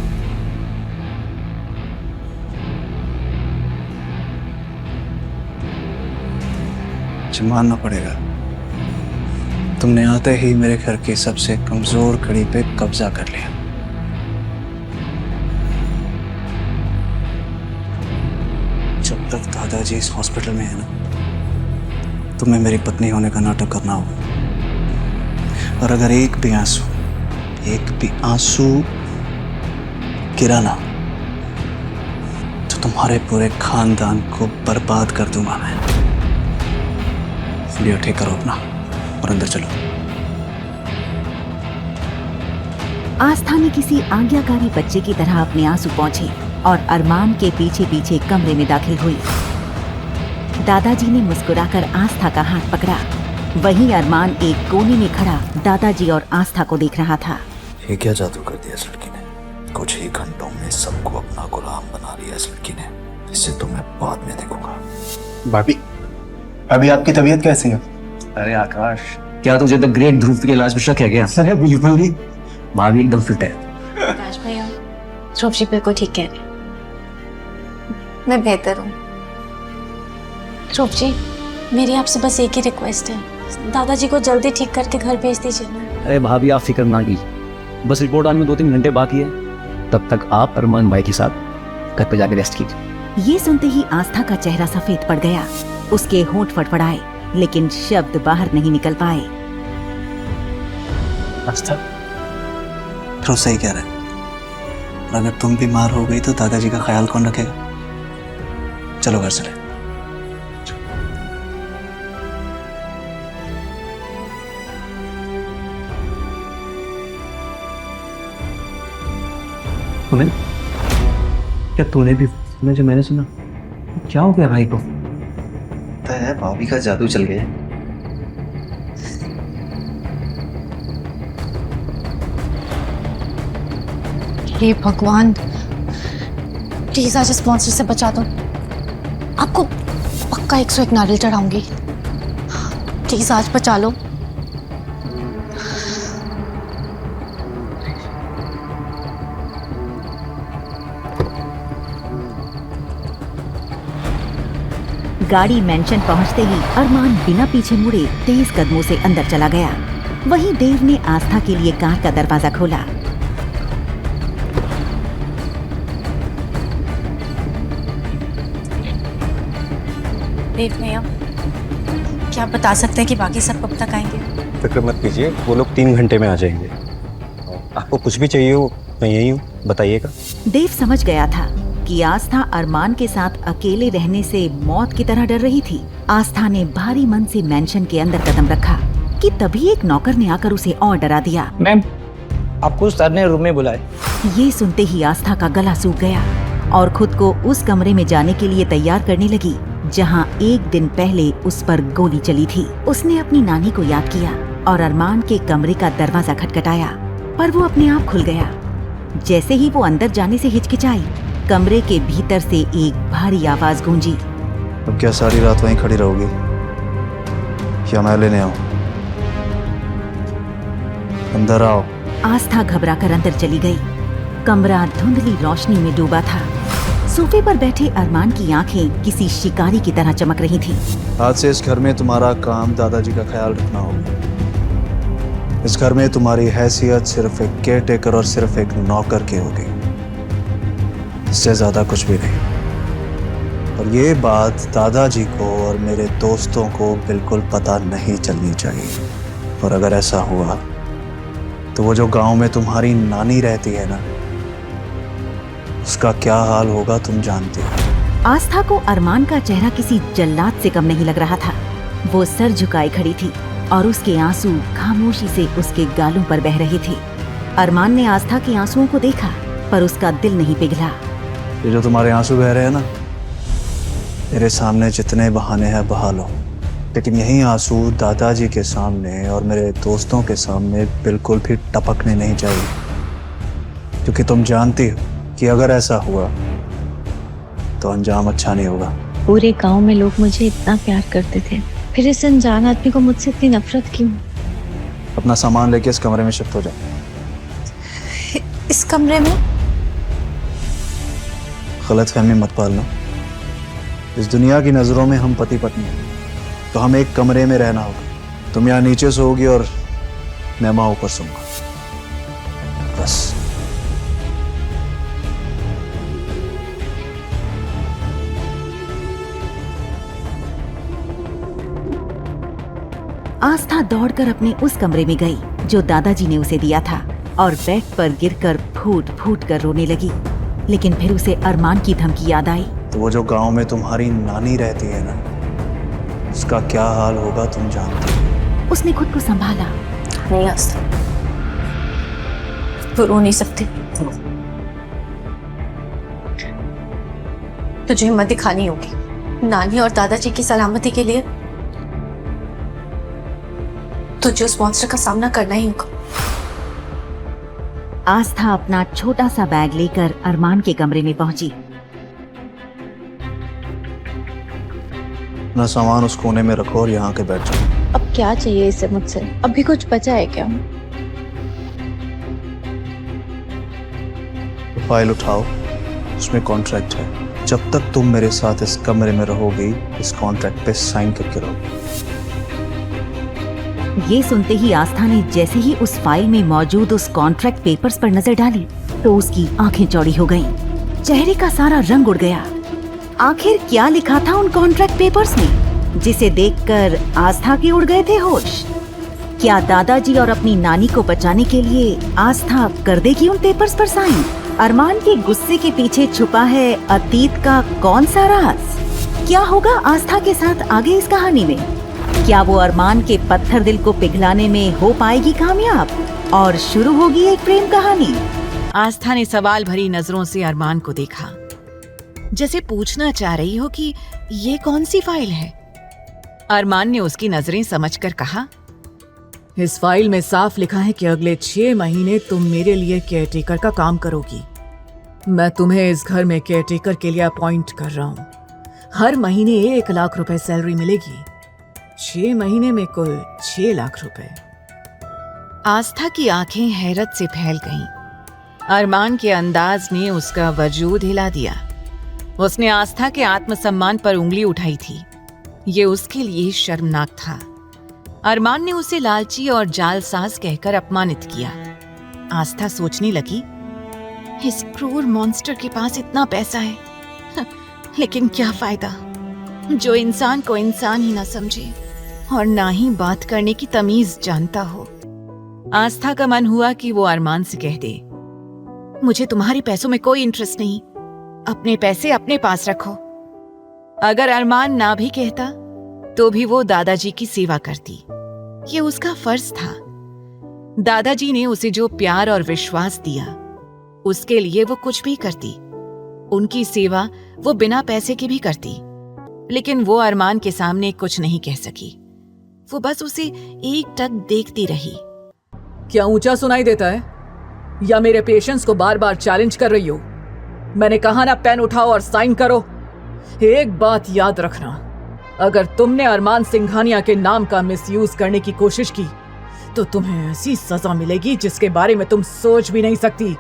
मानना पड़ेगा, तुमने आते ही मेरे घर की सबसे कमजोर कड़ी पे कब्जा कर लिया। जब तक दादाजी इस हॉस्पिटल में है ना, तुम्हें मेरी पत्नी होने का नाटक करना होगा। और अगर एक भी आंसू गिरा ना तो तुम्हारे पूरे खानदान को बर्बाद कर दूंगा मैं। लियो, ठीक करो अपना और अंदर चलो। आस्था ने किसी आज्ञाकारी बच्चे की तरह अपने आंसू पोंछे और अरमान के पीछे पीछे कमरे में दाखिल हुई। दादाजी ने मुस्कुराकर आस्था का हाथ पकड़ा। वहीं अरमान एक कोने में खड़ा दादाजी और आस्था को देख रहा था। ये क्या जादू कर दिया इस लड़की ने? कुछ ही घंटों में सबको अपना गुलाम बना लिया इस लड़की ने। इसे तो मैं बाद में देखूंगा। भाभी, अभी आपकी तबीयत कैसी है? अरे आकाश, क्या तुझे द ग्रेट ध्रुव के इलाज में शक है क्या? अरे बिल्कुल नहीं। भाभी एकदम फिट है। आकाश भैया, ध्रुव जी बिल्कुल ठीक कह रहे हैं। मैं बेहतर हूँ। ध्रुव जी, मेरी आपसे बस एक ही रिक्वेस्ट है, दादाजी को जल्दी ठीक करके घर भेज दीजिए ना। अरे भाभी आप फिक्र ना कीजिए, बस रिपोर्ट आने में 2-3 घंटे बाकी है, तब तक आप अरमान भाई के साथ घर पे जाके रेस्ट कीजिए। ये सुनते ही आस्था का चेहरा सफेद पड़ गया। उसके होंठ फड़फड़ाए लेकिन शब्द बाहर नहीं निकल पाए। आस्था, ध्रुव सही कह रहे हैं। और अगर तुम बीमार हो गई तो दादाजी का ख्याल कौन रखेगा? चलो घर चले। तुम्हें क्या तूने भी सुना जो मैंने सुना? क्या हो गया भाई को? पता है भाभी का जादू चल गया। हे भगवान, प्लीज आज इस मॉन्स्टर से बचा दो। आपको पक्का 101 नारियल चढ़ाऊंगी। प्लीज आज बचा लो। गाड़ी मेंशन पहुंचते ही अरमान बिना पीछे मुड़े तेज कदमों से अंदर चला गया। वहीं देव ने आस्था के लिए कार का दरवाजा खोला। देव भैया, क्या आप बता सकते हैं कि बाकी सब कब तक आएंगे? फिक्र मत कीजिए, वो लोग 3 घंटे में आ जाएंगे। आपको कुछ भी चाहिए हो मैं यही हूँ, बताइएगा। देव समझ गया था कि आस्था अरमान के साथ अकेले रहने से मौत की तरह डर रही थी। आस्था ने भारी मन से मेंशन के अंदर कदम रखा कि तभी एक नौकर ने आकर उसे और डरा दिया। मैम, आपको सर ने रूम में बुलाए। ये सुनते ही आस्था का गला सूख गया और खुद को उस कमरे में जाने के लिए तैयार करने लगी जहां एक दिन पहले उस पर गोली चली थी। उसने अपनी नानी को याद किया और अरमान के कमरे का दरवाजा खटखटाया, पर वो अपने आप खुल गया। जैसे ही वो अंदर जाने से हिचकिचाई, कमरे के भीतर से एक भारी आवाज गूंजी। अब क्या सारी रात वहीं खड़ी रहोगी या मैं लेने आऊं? अंदर आओ। आस्था घबराकर अंदर चली गई। कमरा धुंधली रोशनी में डूबा था। सोफे पर बैठे अरमान की आंखें किसी शिकारी की तरह चमक रही थीं। आज से इस घर में तुम्हारा काम दादाजी का ख्याल रखना होगा। इस घर में तुम्हारी हैसियत सिर्फ एक केयर टेकर और सिर्फ एक नौकर की होगी, इससे ज्यादा कुछ भी नहीं। और ये बात दादाजी को और मेरे दोस्तों को बिल्कुल पता नहीं चलनी चाहिए। और अगर ऐसा हुआ तो वो जो गांव में तुम्हारी नानी रहती है ना, उसका क्या हाल होगा तुम जानते हो। आस्था को अरमान का चेहरा किसी जल्लाद से कम नहीं लग रहा था। वो सर झुकाए खड़ी थी और उसके आंसू खामोशी से उसके गालों पर बह रहे थे। अरमान ने आस्था के आंसुओं को देखा, पर उसका दिल नहीं पिघला। ये जो तुम्हारे आंसू बह रहे हैं ना, मेरे सामने जितने बहाने हैं बहा लो, लेकिन यही आंसू दादाजी के सामने और मेरे दोस्तों के सामने बिल्कुल भी टपकने नहीं चाहिए, क्योंकि तुम जानती हो कि अगर ऐसा हुआ तो अंजाम अच्छा नहीं होगा। पूरे गांव में लोग मुझे इतना प्यार करते थे, फिर इस अनजान आदमी को मुझसे इतनी नफरत क्यों? अपना सामान लेके इस कमरे में शिफ्ट हो जाओ। इस कमरे में? गलतफहमी मत पालना। इस दुनिया की नजरों में हम पति पत्नी हैं, तो हमें एक कमरे में रहना होगा। तुम यहाँ नीचे सोओगी और मैं वहाँ ऊपर सोऊंगा, बस। आस्था दौड़कर अपने उस कमरे में गई जो दादाजी ने उसे दिया था और बेड पर गिरकर फूट फूट कर रोने लगी। लेकिन फिर उसे अरमान की धमकी याद आई। तो वो जो गांव में तुम्हारी नानी रहती है ना, उसका क्या हाल होगा तुम जानते हो। उसने खुद को संभाला। नहीं आस्था, वो रो नहीं सकती। तुझे हिम्मत दिखानी होगी। नानी और दादाजी की सलामती के लिए तुझे उस मॉन्स्टर का सामना करना ही होगा। आस्था अपना छोटा सा बैग लेकर अरमान के कमरे में पहुंची। अपना सामान उस कोने में रखो और यहाँ के बैठ जाओ। अब क्या चाहिए इसे मुझसे? अभी कुछ बचा है क्या? तो फाइल उठाओ, उसमें कॉन्ट्रैक्ट है। जब तक तुम मेरे साथ इस कमरे में रहोगी, इस कॉन्ट्रैक्ट पे साइन करके रहोगी। ये सुनते ही आस्था ने जैसे ही उस फाइल में मौजूद उस कॉन्ट्रैक्ट पेपर्स पर नजर डाली तो उसकी आंखें चौड़ी हो गईं। चेहरे का सारा रंग उड़ गया। आखिर क्या लिखा था उन कॉन्ट्रैक्ट पेपर्स में, जिसे देखकर आस्था के उड़ गए थे होश? क्या दादाजी और अपनी नानी को बचाने के लिए आस्था कर देगी उन पेपर्स पर साइन? अरमान के गुस्से के पीछे छुपा है अतीत का कौन सा राज? क्या होगा आस्था के साथ आगे इस कहानी में? क्या वो अरमान के पत्थर दिल को पिघलाने में हो पाएगी कामयाब और शुरू होगी एक प्रेम कहानी? आस्था ने सवाल भरी नजरों से अरमान को देखा, जैसे पूछना चाह रही हो कि ये कौन सी फाइल है। अरमान ने उसकी नजरें समझकर कहा, इस फाइल में साफ लिखा है कि अगले 6 महीने तुम मेरे लिए केयरटेकर का काम करोगी। मैं तुम्हें इस घर में केयरटेकर के लिए अपॉइंट कर रहा हूँ। हर महीने 1 लाख रुपए सैलरी मिलेगी। 6 महीने में कुल 6 लाख रुपए। आस्था की आंखें हैरत से फैल गईं। अरमान के अंदाज ने उसका वजूद हिला दिया। उसने आस्था के आत्मसम्मान पर उंगली उठाई थी। ये उसके लिए शर्मनाक था। अरमान ने उसे लालची और जालसाज कहकर अपमानित किया। आस्था सोचने लगी, इस क्रूर मॉन्स्टर के पास इतना पैसा है, लेकिन क्या फायदा, जो इंसान को इंसान ही ना समझे और ना ही बात करने की तमीज जानता हो। आस्था का मन हुआ कि वो अरमान से कह दे, मुझे तुम्हारे पैसों में कोई इंटरेस्ट नहीं, अपने पैसे अपने पास रखो। अगर अरमान ना भी कहता तो भी वो दादाजी की सेवा करती। ये उसका फर्ज था। दादाजी ने उसे जो प्यार और विश्वास दिया, उसके लिए वो कुछ भी करती। उनकी सेवा वो बिना पैसे की भी करती। लेकिन वो अरमान के सामने कुछ नहीं कह सकी। वो बस उसे एकटक देखती रही। क्या ऊंचा सुनाई देता है या मेरे पेशेंस को बार बार चैलेंज कर रही हो? मैंने कहा ना, पेन उठाओ और साइन करो। एक बात याद रखना, अगर तुमने अरमान सिंघानिया के नाम का मिसयूज करने की कोशिश की तो तुम्हें ऐसी सजा मिलेगी जिसके बारे में तुम सोच भी नहीं सकती।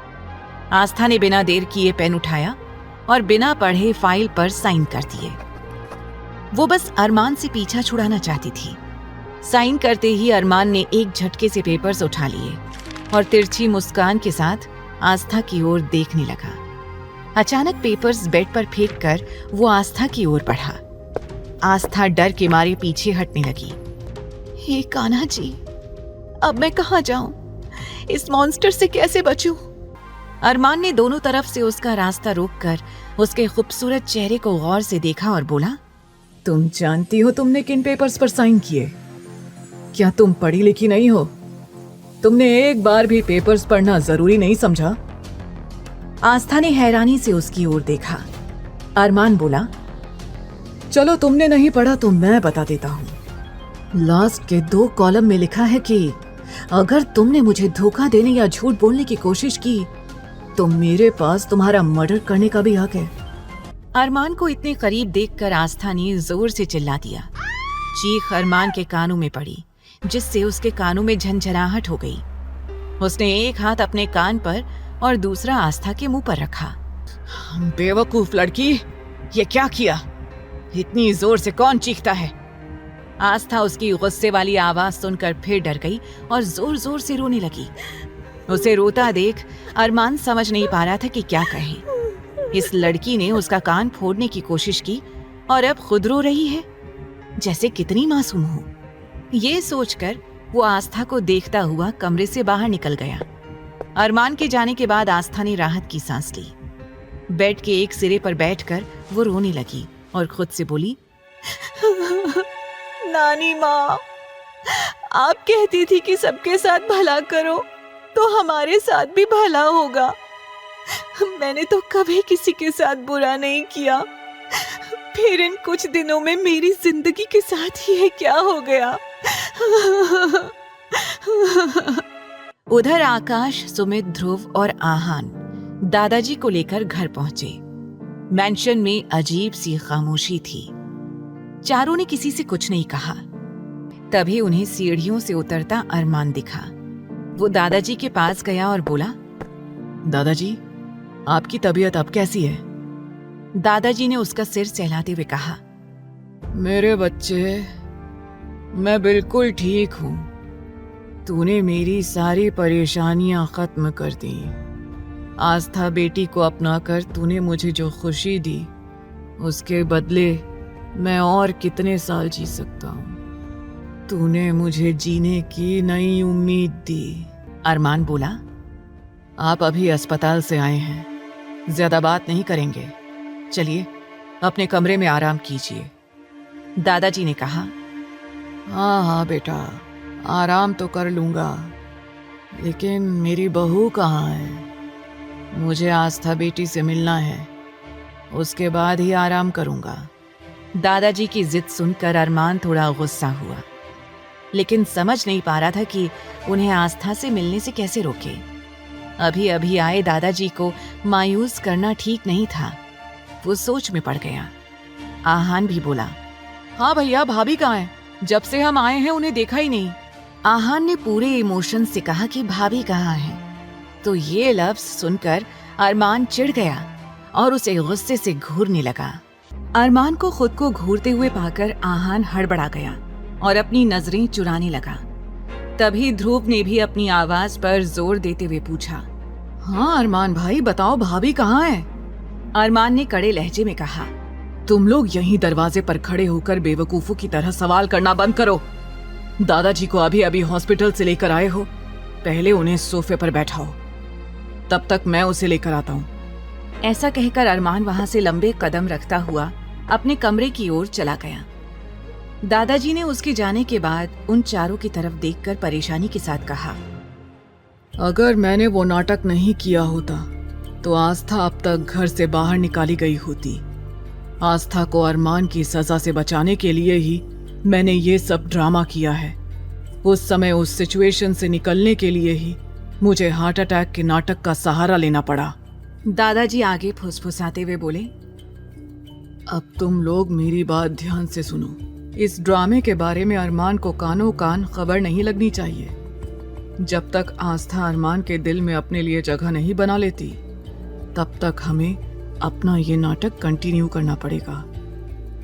आस्था ने बिना देर किए पेन उठाया और बिना पढ़े फाइल पर साइन कर दिए। वो बस अरमान से पीछा छुड़ाना चाहती थी। साइन करते ही अरमान ने एक झटके से पेपर्स उठा लिए और तिरछी मुस्कान के साथ आस्था की ओर देखने लगा। अचानक पेपर्स बेड पर फेंक कर वो आस्था की ओर बढ़ा। आस्था डर के मारे पीछे हटने लगी। हे कान्हा जी, अब मैं कहाँ जाऊं? इस मॉन्स्टर से कैसे बचूं? अरमान ने दोनों तरफ से उसका रास्ता रोककर उसके खूबसूरत चेहरे को गौर से देखा और बोला, तुम जानती हो तुमने किन पेपर्स पर साइन किए? क्या तुम पढ़ी लिखी नहीं हो? तुमने एक बार भी पेपर्स पढ़ना जरूरी नहीं समझा? आस्था ने हैरानी से उसकी ओर देखा। अरमान बोला, चलो तुमने नहीं पढ़ा तो मैं बता देता हूँ। लास्ट के 2 कॉलम में लिखा है कि अगर तुमने मुझे धोखा देने या झूठ बोलने की कोशिश की तो मेरे पास तुम्हारा मर्डर करने का भी हक है। अरमान को इतने करीब देखकर आस्था ने जोर से चिल्ला दिया। चीख अरमान के कानों में पड़ी, जिससे उसके कानों में झंझनाहट हो गई। उसने एक हाथ अपने कान पर और दूसरा आस्था के मुंह पर रखा। बेवकूफ लड़की, ये क्या किया? इतनी जोर से कौन चीखता है? आस्था उसकी गुस्से वाली आवाज सुनकर फिर डर गई और जोर जोर से रोने लगी। उसे रोता देख अरमान समझ नहीं पा रहा था कि क्या कहे। इस लड़की ने उसका कान फोड़ने की कोशिश की और अब खुद रो रही है, जैसे कितनी मासूम हो। ये सोचकर वो आस्था को देखता हुआ कमरे से बाहर निकल गया। अरमान के जाने के बाद आस्था ने राहत की सांस ली। बेड के एक सिरे पर बैठकर वो रोने लगी और खुद से बोली, नानी माँ, आप कहती थी कि सबके साथ भला करो, तो हमारे साथ भी भला होगा। मैंने तो कभी किसी के साथ बुरा नहीं किया, फिर इन कुछ दिनों में मेरी जिंदगी के साथ ये क्या हो गया। उधर आकाश, सुमित, ध्रुव और आहान दादाजी को लेकर घर पहुंचे। मैंशन में अजीब सी खामोशी थी। चारों ने किसी से कुछ नहीं कहा। तभी उन्हें सीढ़ियों से उतरता अरमान दिखा। वो दादाजी के पास गया और बोला, दादाजी, आपकी तबीयत अब कैसी है? दादाजी ने उसका सिर सहलाते हुए कहा, मेरे बच्चे, मैं बिल्कुल ठीक हूँ। तूने मेरी सारी परेशानियां खत्म कर दी। आस्था बेटी को अपनाकर तूने मुझे जो खुशी दी, उसके बदले मैं और कितने साल जी सकता हूँ। तूने मुझे जीने की नई उम्मीद दी। अरमान बोला, आप अभी अस्पताल से आए हैं, ज्यादा बात नहीं करेंगे। चलिए अपने कमरे में आराम कीजिए। दादाजी ने कहा, हाँ हाँ बेटा, आराम तो कर लूंगा, लेकिन मेरी बहू कहाँ है? मुझे आस्था बेटी से मिलना है, उसके बाद ही आराम करूंगा। दादाजी की जिद सुनकर अरमान थोड़ा गुस्सा हुआ, लेकिन समझ नहीं पा रहा था कि उन्हें आस्था से मिलने से कैसे रोके। अभी अभी आए दादाजी को मायूस करना ठीक नहीं था। वो सोच में पड़ गया। आहान भी बोला, हाँ भैया, भाभी कहाँ है? जब से हम आए हैं उन्हें देखा ही नहीं। आहान ने पूरे इमोशन से कहा कि भाभी कहाँ है। तो ये लफ्ज सुनकर अरमान चिढ़ गया और उसे गुस्से से घूरने लगा। अरमान को खुद को घूरते हुए पाकर आहान हड़बड़ा गया और अपनी नजरें चुराने लगा। तभी ध्रुव ने भी अपनी आवाज पर जोर देते हुए पूछा, हाँ अरमान भाई, बताओ भाभी कहाँ है? अरमान ने कड़े लहजे में कहा, तुम लोग यहीं दरवाजे पर खड़े होकर बेवकूफों की तरह सवाल करना बंद करो। दादाजी को अभी अभी हॉस्पिटल से लेकर आए हो, पहले उन्हें सोफे पर बैठाओ, तब तक मैं उसे लेकर आता हूँ। ऐसा कहकर अरमान वहां से लंबे कदम रखता हुआ अपने कमरे की ओर चला गया। दादाजी ने उसके जाने के बाद उन चारों की तरफ देखकर परेशानी के साथ कहा, अगर मैंने वो नाटक नहीं किया होता तो आस्था अब तक घर से बाहर निकाली गई होती। आस्था को अरमान की सजा से बचाने के लिए ही मैंने ये सब ड्रामा किया है। उस समय उस सिचुएशन से निकलने के लिए ही मुझे हार्ट अटैक के नाटक का सहारा लेना पड़ा। दादाजी आगे फुसफुसाते हुए बोले, अब तुम लोग मेरी बात ध्यान से सुनो। इस ड्रामे के बारे में अरमान को कानों कान खबर नहीं लगनी चाहिए। जब तक आस्था अरमान के दिल में अपने लिए जगह नहीं बना लेती, तब तक हमें अपना ये नाटक कंटिन्यू करना पड़ेगा।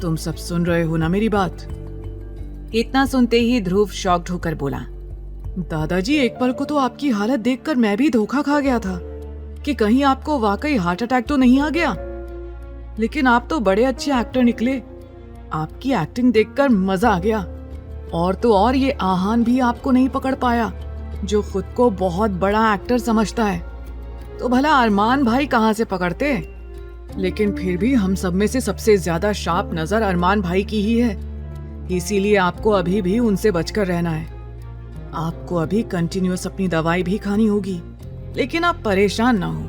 तुम सब सुन रहे हो ना मेरी बात? इतना सुनते ही ध्रुव शॉक्ड होकर बोला, दादाजी, एक पल को तो आपकी हालत देखकर मैं भी धोखा खा गया था कि कहीं आपको वाकई हार्ट अटैक तो नहीं आ गया। लेकिन आप तो बड़े अच्छे एक्टर निकले। आपकी एक्टिंग देखकर मजा आ गया। और तो और ये आहान भी आपको नहीं पकड़ पाया, जो खुद को बहुत बड़ा एक्टर समझता है। तो भला अरमान भाई कहाँ से पकड़ते? लेकिन फिर भी हम सब में से सबसे ज्यादा शार्प नजर अरमान भाई की ही है। इसीलिए आपको अभी भी उनसे बचकर रहना है। आपको अभी कंटिन्यूअस अपनी दवाई भी खानी होगी, लेकिन आप परेशान ना हो।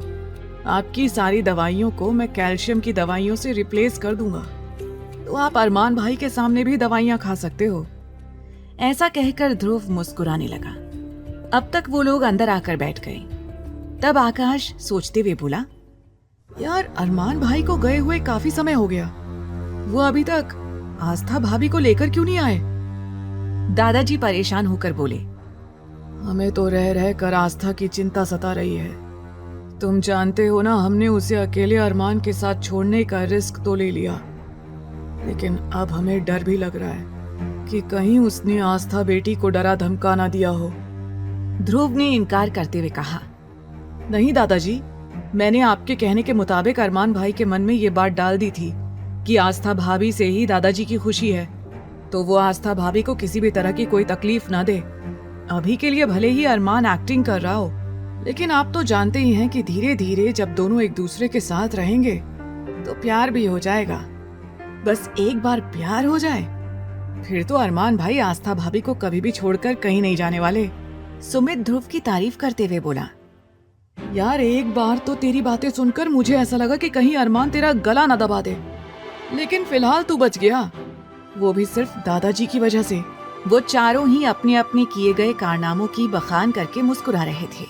आपकी सारी दवाइयों को मैं कैल्शियम की दवाइयों से रिप्लेस कर दूंगा, तो आप अरमान भाई के सामने भी दवाइयां खा सकते हो। ऐसा कहकर ध्रुव मुस्कुराने लगा। अब तक वो लोग अंदर आकर बैठ गए। तब आकाश सोचते हुए बोला, यार, अरमान भाई को गए हुए काफी समय हो गया। वो अभी तक आस्था भाभी को लेकर क्यों नहीं आए? दादाजी परेशान होकर बोले, हमें तो रह रह कर आस्था की चिंता सता रही है। तुम जानते हो ना, हमने उसे अकेले अरमान के साथ छोड़ने का रिस्क तो ले लिया, लेकिन अब हमें डर भी लग रहा है कि कहीं उसने आस्था बेटी को डरा धमका ना दिया हो। ध्रुव ने इनकार करते हुए कहा, नहीं दादाजी, मैंने आपके कहने के मुताबिक अरमान भाई के मन में ये बात डाल दी थी कि आस्था भाभी से ही दादाजी की खुशी है, तो वो आस्था भाभी को किसी भी तरह की कोई तकलीफ ना दे। अभी के लिए भले ही अरमान एक्टिंग कर रहा हो, लेकिन आप तो जानते ही हैं कि धीरे धीरे जब दोनों एक दूसरे के साथ रहेंगे तो प्यार भी हो जाएगा। बस एक बार प्यार हो जाए, फिर तो अरमान भाई आस्था भाभी को कभी भी छोड़कर कहीं नहीं जाने वाले। सुमित ध्रुव की तारीफ करते हुए बोला, यार एक बार तो तेरी बातें सुनकर मुझे ऐसा लगा कि कहीं अरमान तेरा गला ना दबा दे, लेकिन फिलहाल तू बच गया, वो भी सिर्फ दादाजी की वजह से। वो चारों ही अपने अपने किए गए कारनामों की बखान करके मुस्कुरा रहे थे।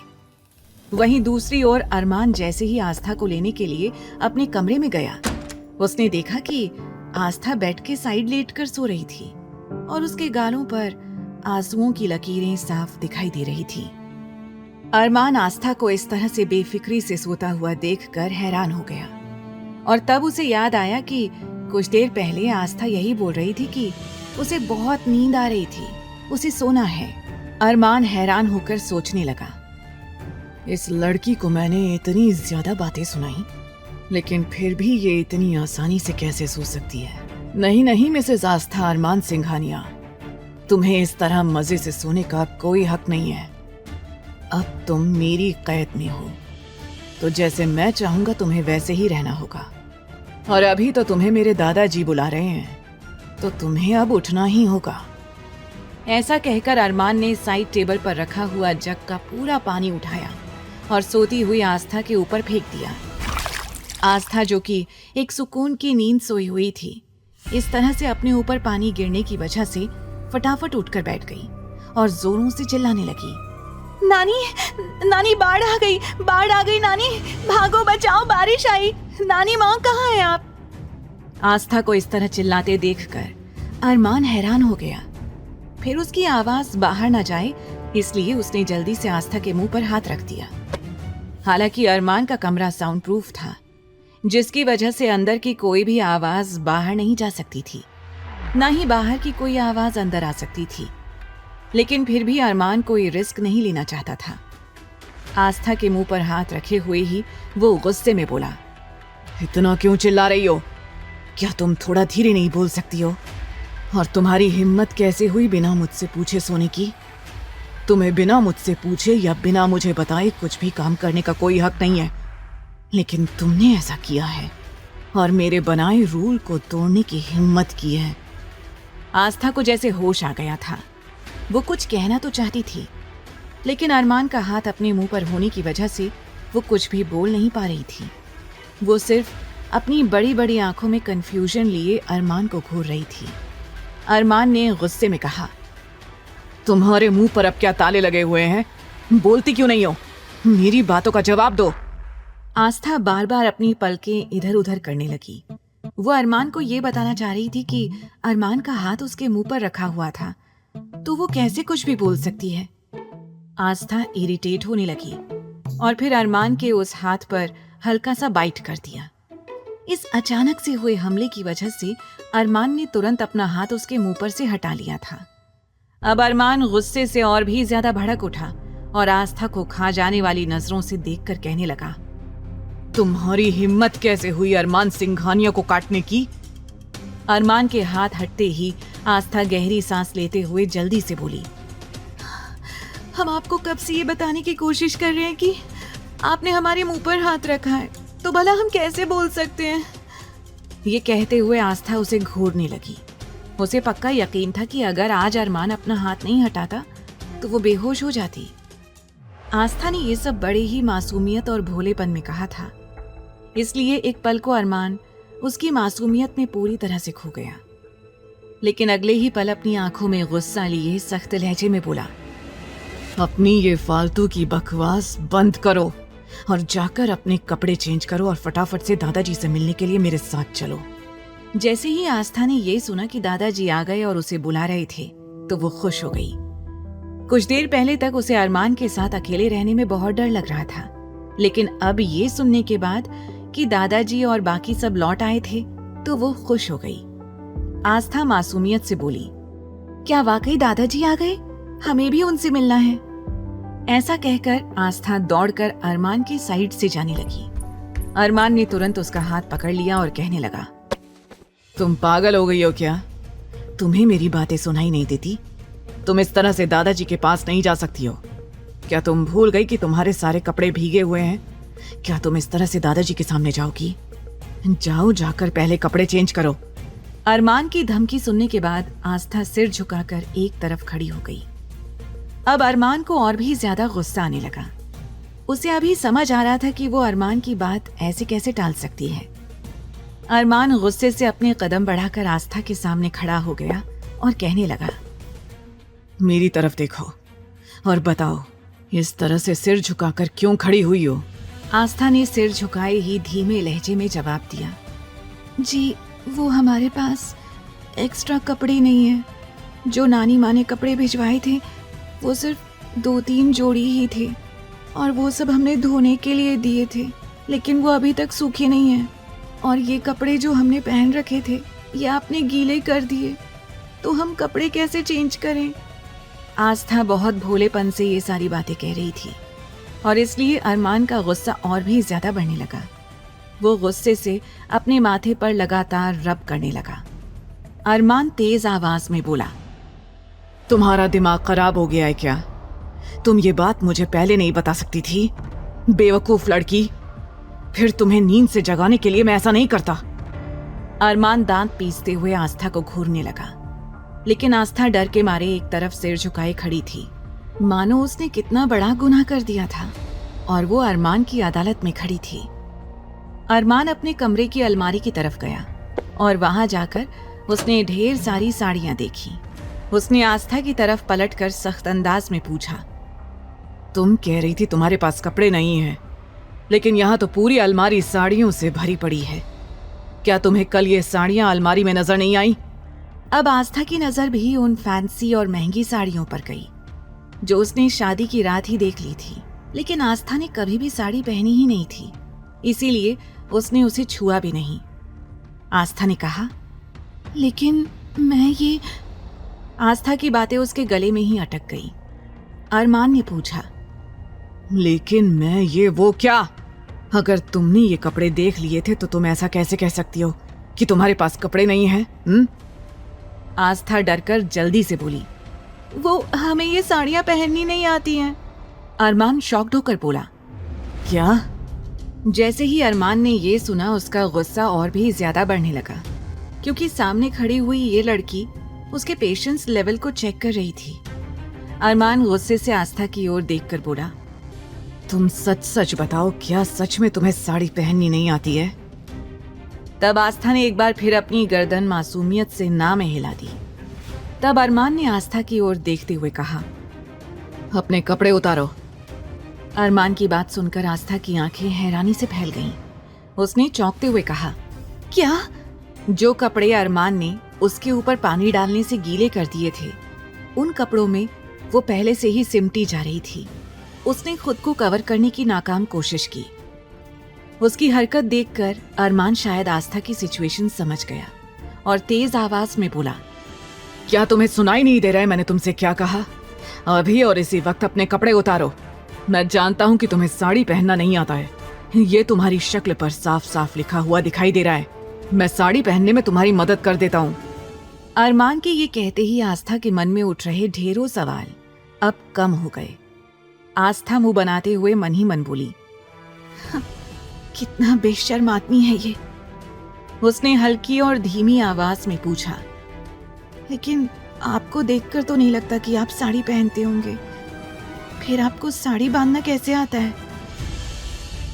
वहीं दूसरी ओर अरमान जैसे ही आस्था को लेने के लिए अपने कमरे में गया, उसने देखा कि आस्था बेड के साइड लेटकर सो रही थी और उसके गालों पर आंसुओं की लकीरें साफ दिखाई दे रही थी। अरमान आस्था को इस तरह से बेफिक्री से सोता हुआ देखकर हैरान हो गया और तब उसे याद आया कि कुछ देर पहले आस्था यही बोल रही थी कि उसे बहुत नींद आ रही थी, उसे सोना है। अरमान हैरान होकर सोचने लगा, इस लड़की को मैंने इतनी ज्यादा बातें सुनाई, लेकिन फिर भी ये इतनी आसानी से कैसे सो सकती है। नहीं नहीं मिसेस आस्था अरमान सिंघानिया, तुम्हें इस तरह मजे से सोने का कोई हक नहीं है। अब तुम मेरी कैद में हो, तो जैसे मैं चाहूंगा तुम्हें वैसे ही रहना होगा। और अभी तो तुम्हें मेरे दादाजी बुला रहे हैं, तो तुम्हें अब उठना ही होगा। ऐसा कहकर अरमान ने साइड टेबल पर रखा हुआ जग का पूरा पानी उठाया और सोती हुई आस्था के ऊपर फेंक दिया। आस्था, जो कि एक सुकून की नींद सोई हुई थी, इस तरह से अपने ऊपर पानी गिरने की वजह से फटाफट उठकर बैठ गई और जोरों से चिल्लाने लगी, नानी, नानी बाढ़ आ गई नानी, भागो बचाओ, बारिश आई, नानी माँ कहाँ है आप? आस्था को इस तरह चिल्लाते देखकर अरमान हैरान हो गया। फिर उसकी आवाज बाहर न जाए इसलिए उसने जल्दी से आस्था के मुंह पर हाथ रख दिया। हालांकि अरमान का कमरा साउंड प्रूफ था, जिसकी वजह से अंदर की कोई भी आवाज बाहर नहीं जा सकती थी, न ही बाहर की कोई आवाज अंदर आ सकती थी। लेकिन फिर भी अरमान कोई रिस्क नहीं लेना चाहता था। आस्था के मुंह पर हाथ रखे हुए ही वो गुस्से में बोला, इतना क्यों चिल्ला रही हो? क्या तुम थोड़ा धीरे नहीं बोल सकती हो? और तुम्हारी हिम्मत कैसे हुई बिना मुझसे पूछे सोने की? तुम्हें बिना मुझसे पूछे या बिना मुझे बताए कुछ भी काम करने का कोई हक नहीं है, लेकिन तुमने ऐसा किया है और मेरे बनाए रूल को तोड़ने की हिम्मत की है। आस्था को जैसे होश आ गया था। वो कुछ कहना तो चाहती थी, लेकिन अरमान का हाथ अपने मुंह पर होने की वजह से वो कुछ भी बोल नहीं पा रही थी। वो सिर्फ अपनी बड़ी बड़ी आंखों में कंफ्यूजन लिए अरमान को घूर रही थी। अरमान ने गुस्से में कहा, तुम्हारे मुंह पर अब क्या ताले लगे हुए हैं? बोलती क्यों नहीं हो? मेरी बातों का जवाब दो। आस्था बार बार अपनी पलकें इधर उधर करने लगी। वो अरमान को ये बताना चाह रही थी कि अरमान का हाथ उसके मुंह पर रखा हुआ था, तो वो कैसे कुछ भी बोल सकती है। आस्था इरिटेट होने लगी और फिर अरमान के उस हाथ पर हल्का सा बाइट कर दिया। इस अचानक से हुए हमले की वजह से अरमान ने तुरंत अपना हाथ उसके मुंह पर से हटा लिया था। अब अरमान गुस्से से और भी ज्यादा भड़क उठा और आस्था को खा जाने वाली नजरों से देखकर कहने लगा, तुम्हारी हिम्मत कैसे हुई अरमान सिंघानिया को काटने की? अरमान के हाथ हटते ही आस्था गहरी सांस लेते हुए जल्दी से बोली, हम आपको कब से ये बताने की कोशिश कर रहे हैं कि आपने हमारे मुंह पर हाथ रखा है, तो भला हम कैसे बोल सकते हैं? ये कहते हुए आस्था उसे घूरने लगी। उसे पक्का यकीन था कि अगर आज अरमान अपना हाथ नहीं हटाता तो वो बेहोश हो जाती। आस्था ने ये सब बड़े ही मासूमियत और भोलेपन में कहा था, इसलिए एक पल को अरमान उसकी मासूमियत में पूरी तरह से खो गया। लेकिन अगले ही पल अपनी आंखों में गुस्सा लिए सख्त लहजे में बोला, अपनी ये फालतू की बकवास बंद करो और जाकर अपने कपड़े चेंज करो और फटाफट से दादाजी से मिलने के लिए मेरे साथ चलो। जैसे ही आस्था ने ये सुना कि दादाजी आ गए और उसे बुला रहे थे, तो वो खुश हो गई। कुछ देर पहले तक उसे अरमान के साथ अकेले रहने में बहुत डर लग रहा था, लेकिन अब ये सुनने के बाद कि दादाजी और बाकी सब लौट आए थे, तो वो खुश हो गई। आस्था मासूमियत से बोली, क्या वाकई दादाजी आ गए? हमें भी उनसे मिलना है। ऐसा कहकर आस्था दौड़कर अरमान की साइड से जाने लगी। अरमान ने तुरंत उसका हाथ पकड़ लिया और कहने लगा, तुम पागल हो गई हो क्या? तुम्हें मेरी बातें सुनाई नहीं देती? तुम इस तरह से दादाजी के पास नहीं जा सकती हो। क्या तुम भूल गई कि तुम्हारे सारे कपड़े भीगे हुए हैं? क्या तुम इस तरह से दादाजी के सामने जाओगी? जाओ, जाकर पहले कपड़े चेंज करो। अरमान की धमकी सुनने के बाद आस्था सिर झुकाकर एक तरफ खड़ी हो गई। अब अरमान को और भी ज्यादा गुस्सा आने लगा। उसे अभी समझ आ रहा था कि वो अरमान की बात ऐसे कैसे टाल सकती है। अरमान गुस्से से अपने कदम बढ़ाकर आस्था के सामने खड़ा हो गया और कहने लगा, मेरी तरफ देखो और बताओ, इस तरह से सिर झुकाकर क्यों खड़ी हुई हो? आस्था ने सिर झुकाए ही धीमे लहजे में जवाब दिया, जी वो हमारे पास एक्स्ट्रा कपड़े नहीं है। जो नानी माँ ने कपड़े भिजवाए थे वो सिर्फ 2-3 जोड़ी ही थे और वो सब हमने धोने के लिए दिए थे, लेकिन वो अभी तक सूखे नहीं हैं। और ये कपड़े जो हमने पहन रखे थे ये आपने गीले कर दिए, तो हम कपड़े कैसे चेंज करें? आस्था बहुत भोलेपन से ये सारी बातें कह रही थी और इसलिए अरमान का गुस्सा और भी ज्यादा बढ़ने लगा। वो गुस्से से अपने माथे पर लगातार रब करने लगा। अरमान तेज आवाज में बोला, तुम्हारा दिमाग खराब हो गया है क्या? तुम ये बात मुझे पहले नहीं बता सकती थी? बेवकूफ लड़की, फिर तुम्हें नींद से जगाने के लिए मैं ऐसा नहीं करता। अरमान दांत पीसते हुए आस्था को घूरने लगा, लेकिन आस्था डर के मारे एक तरफ सिर झुकाए खड़ी थी, मानो उसने कितना बड़ा गुनाह कर दिया था और वो अरमान की अदालत में खड़ी थी। अरमान अपने कमरे की अलमारी की तरफ गया और वहां जाकर उसने ढेर सारी साड़ियां देखी। उसने आस्था की तरफ पलटकर सख्त अंदाज में पूछा, तुम कह रही थी तुम्हारे पास कपड़े नहीं हैं, लेकिन यहाँ तो पूरी अलमारी साड़ियों से भरी पड़ी है। क्या तुम्हें कल ये साड़ियाँ अलमारी में नजर नहीं आई? अब आस्था की नजर भी उन फैंसी और महंगी साड़ियों पर गई जो उसने शादी की रात ही देख ली थी, लेकिन आस्था ने कभी भी साड़ी पहनी ही नहीं थी, इसीलिए उसने उसे छुआ भी नहीं। आस्था ने कहा, लेकिन मैं ये... आस्था की बातें उसके गले में ही अटक गई। अरमान ने पूछा, लेकिन मैं ये वो क्या? अगर तुमने ये कपड़े देख लिए थे तो तुम ऐसा कैसे कह सकती हो कि तुम्हारे पास कपड़े नहीं हैं? आस्था डरकर जल्दी से बोली, वो हमें ये साड़ियां पहननी नहीं आती हैं। अरमान शॉक्ड होकर बोला, क्या? जैसे ही अरमान ने ये सुना उसका गुस्सा और भी ज्यादा बढ़ने लगा, क्योंकि सामने खड़ी हुई ये लड़की उसके पेशेंस लेवल को चेक कर रही थी। अरमान गुस्से से आस्था की ओर देखकर बोला, तुम सच सच बताओ, क्या सच में तुम्हें साड़ी पहननी नहीं आती है? तब आस्था ने एक बार फिर अपनी गर्दन मासूमियत से ना में हिला दी। तब अरमान ने आस्था की ओर देखते हुए कहा, अपने कपड़े उतारो। अरमान की बात सुनकर आस्था की आंखें हैरानी से फैल गईं। उसने चौंकते हुए कहा, क्या? जो कपड़े अरमान ने उसके ऊपर पानी डालने से गीले कर दिए थे, उन कपड़ों में वो पहले से ही सिमटी जा रही थी। उसने खुद को कवर करने की नाकाम कोशिश की। उसकी हरकत देखकर अरमान शायद आस्था की सिचुएशन समझ गया और तेज आवाज में बोला, क्या तुम्हें सुनाई नहीं दे रहा है मैंने तुमसे क्या कहा? अभी और इसी वक्त अपने कपड़े उतारो। मैं जानता हूं कि तुम्हें साड़ी पहनना नहीं आता है, ये तुम्हारी शक्ल पर साफ साफ लिखा हुआ दिखाई दे रहा है। मैं साड़ी पहनने में तुम्हारी मदद कर देता हूँ। अरमान के ये कहते ही आस्था के मन में उठ रहे ढेरों सवाल अब कम हो गए। आस्था मुंह बनाते हुए मन ही मन बोली, कितना बेशर्म आदमी है ये। उसने हल्की और धीमी आवाज में पूछा, लेकिन आपको देखकर तो नहीं लगता कि आप साड़ी पहनते होंगे, फिर आपको साड़ी बांधना कैसे आता है?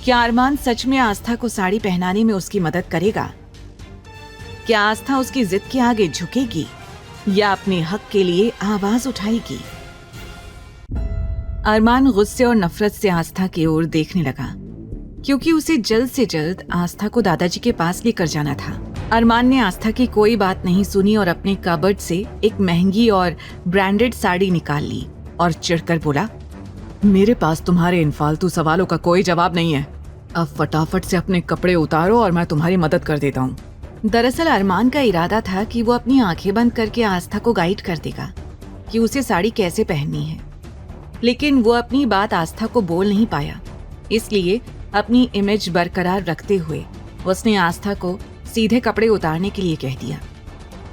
क्या अरमान सच में आस्था को साड़ी पहनाने में उसकी मदद करेगा? क्या आस्था उसकी जिद के आगे झुकेगी या अपने हक के लिए आवाज उठाएगी? अरमान गुस्से और नफरत से आस्था की ओर देखने लगा, क्योंकि उसे जल्द से जल्द आस्था को दादाजी के पास लेकर जाना था। अरमान ने आस्था की कोई बात नहीं सुनी और अपने कबर्ड से एक महंगी और ब्रांडेड साड़ी निकाल ली और चिढ़कर बोला, मेरे पास तुम्हारे इन फालतू सवालों का कोई जवाब नहीं है। अब फटाफट से अपने कपड़े उतारो और मैं तुम्हारी मदद कर देता हूँ। दरअसल अरमान का इरादा था कि वो अपनी आंखें बंद करके आस्था को गाइड कर देगा कि उसे साड़ी कैसे पहननी है, लेकिन वो अपनी बात आस्था को बोल नहीं पाया। इसलिए अपनी इमेज बरकरार रखते हुए उसने आस्था को सीधे कपड़े उतारने के लिए कह दिया।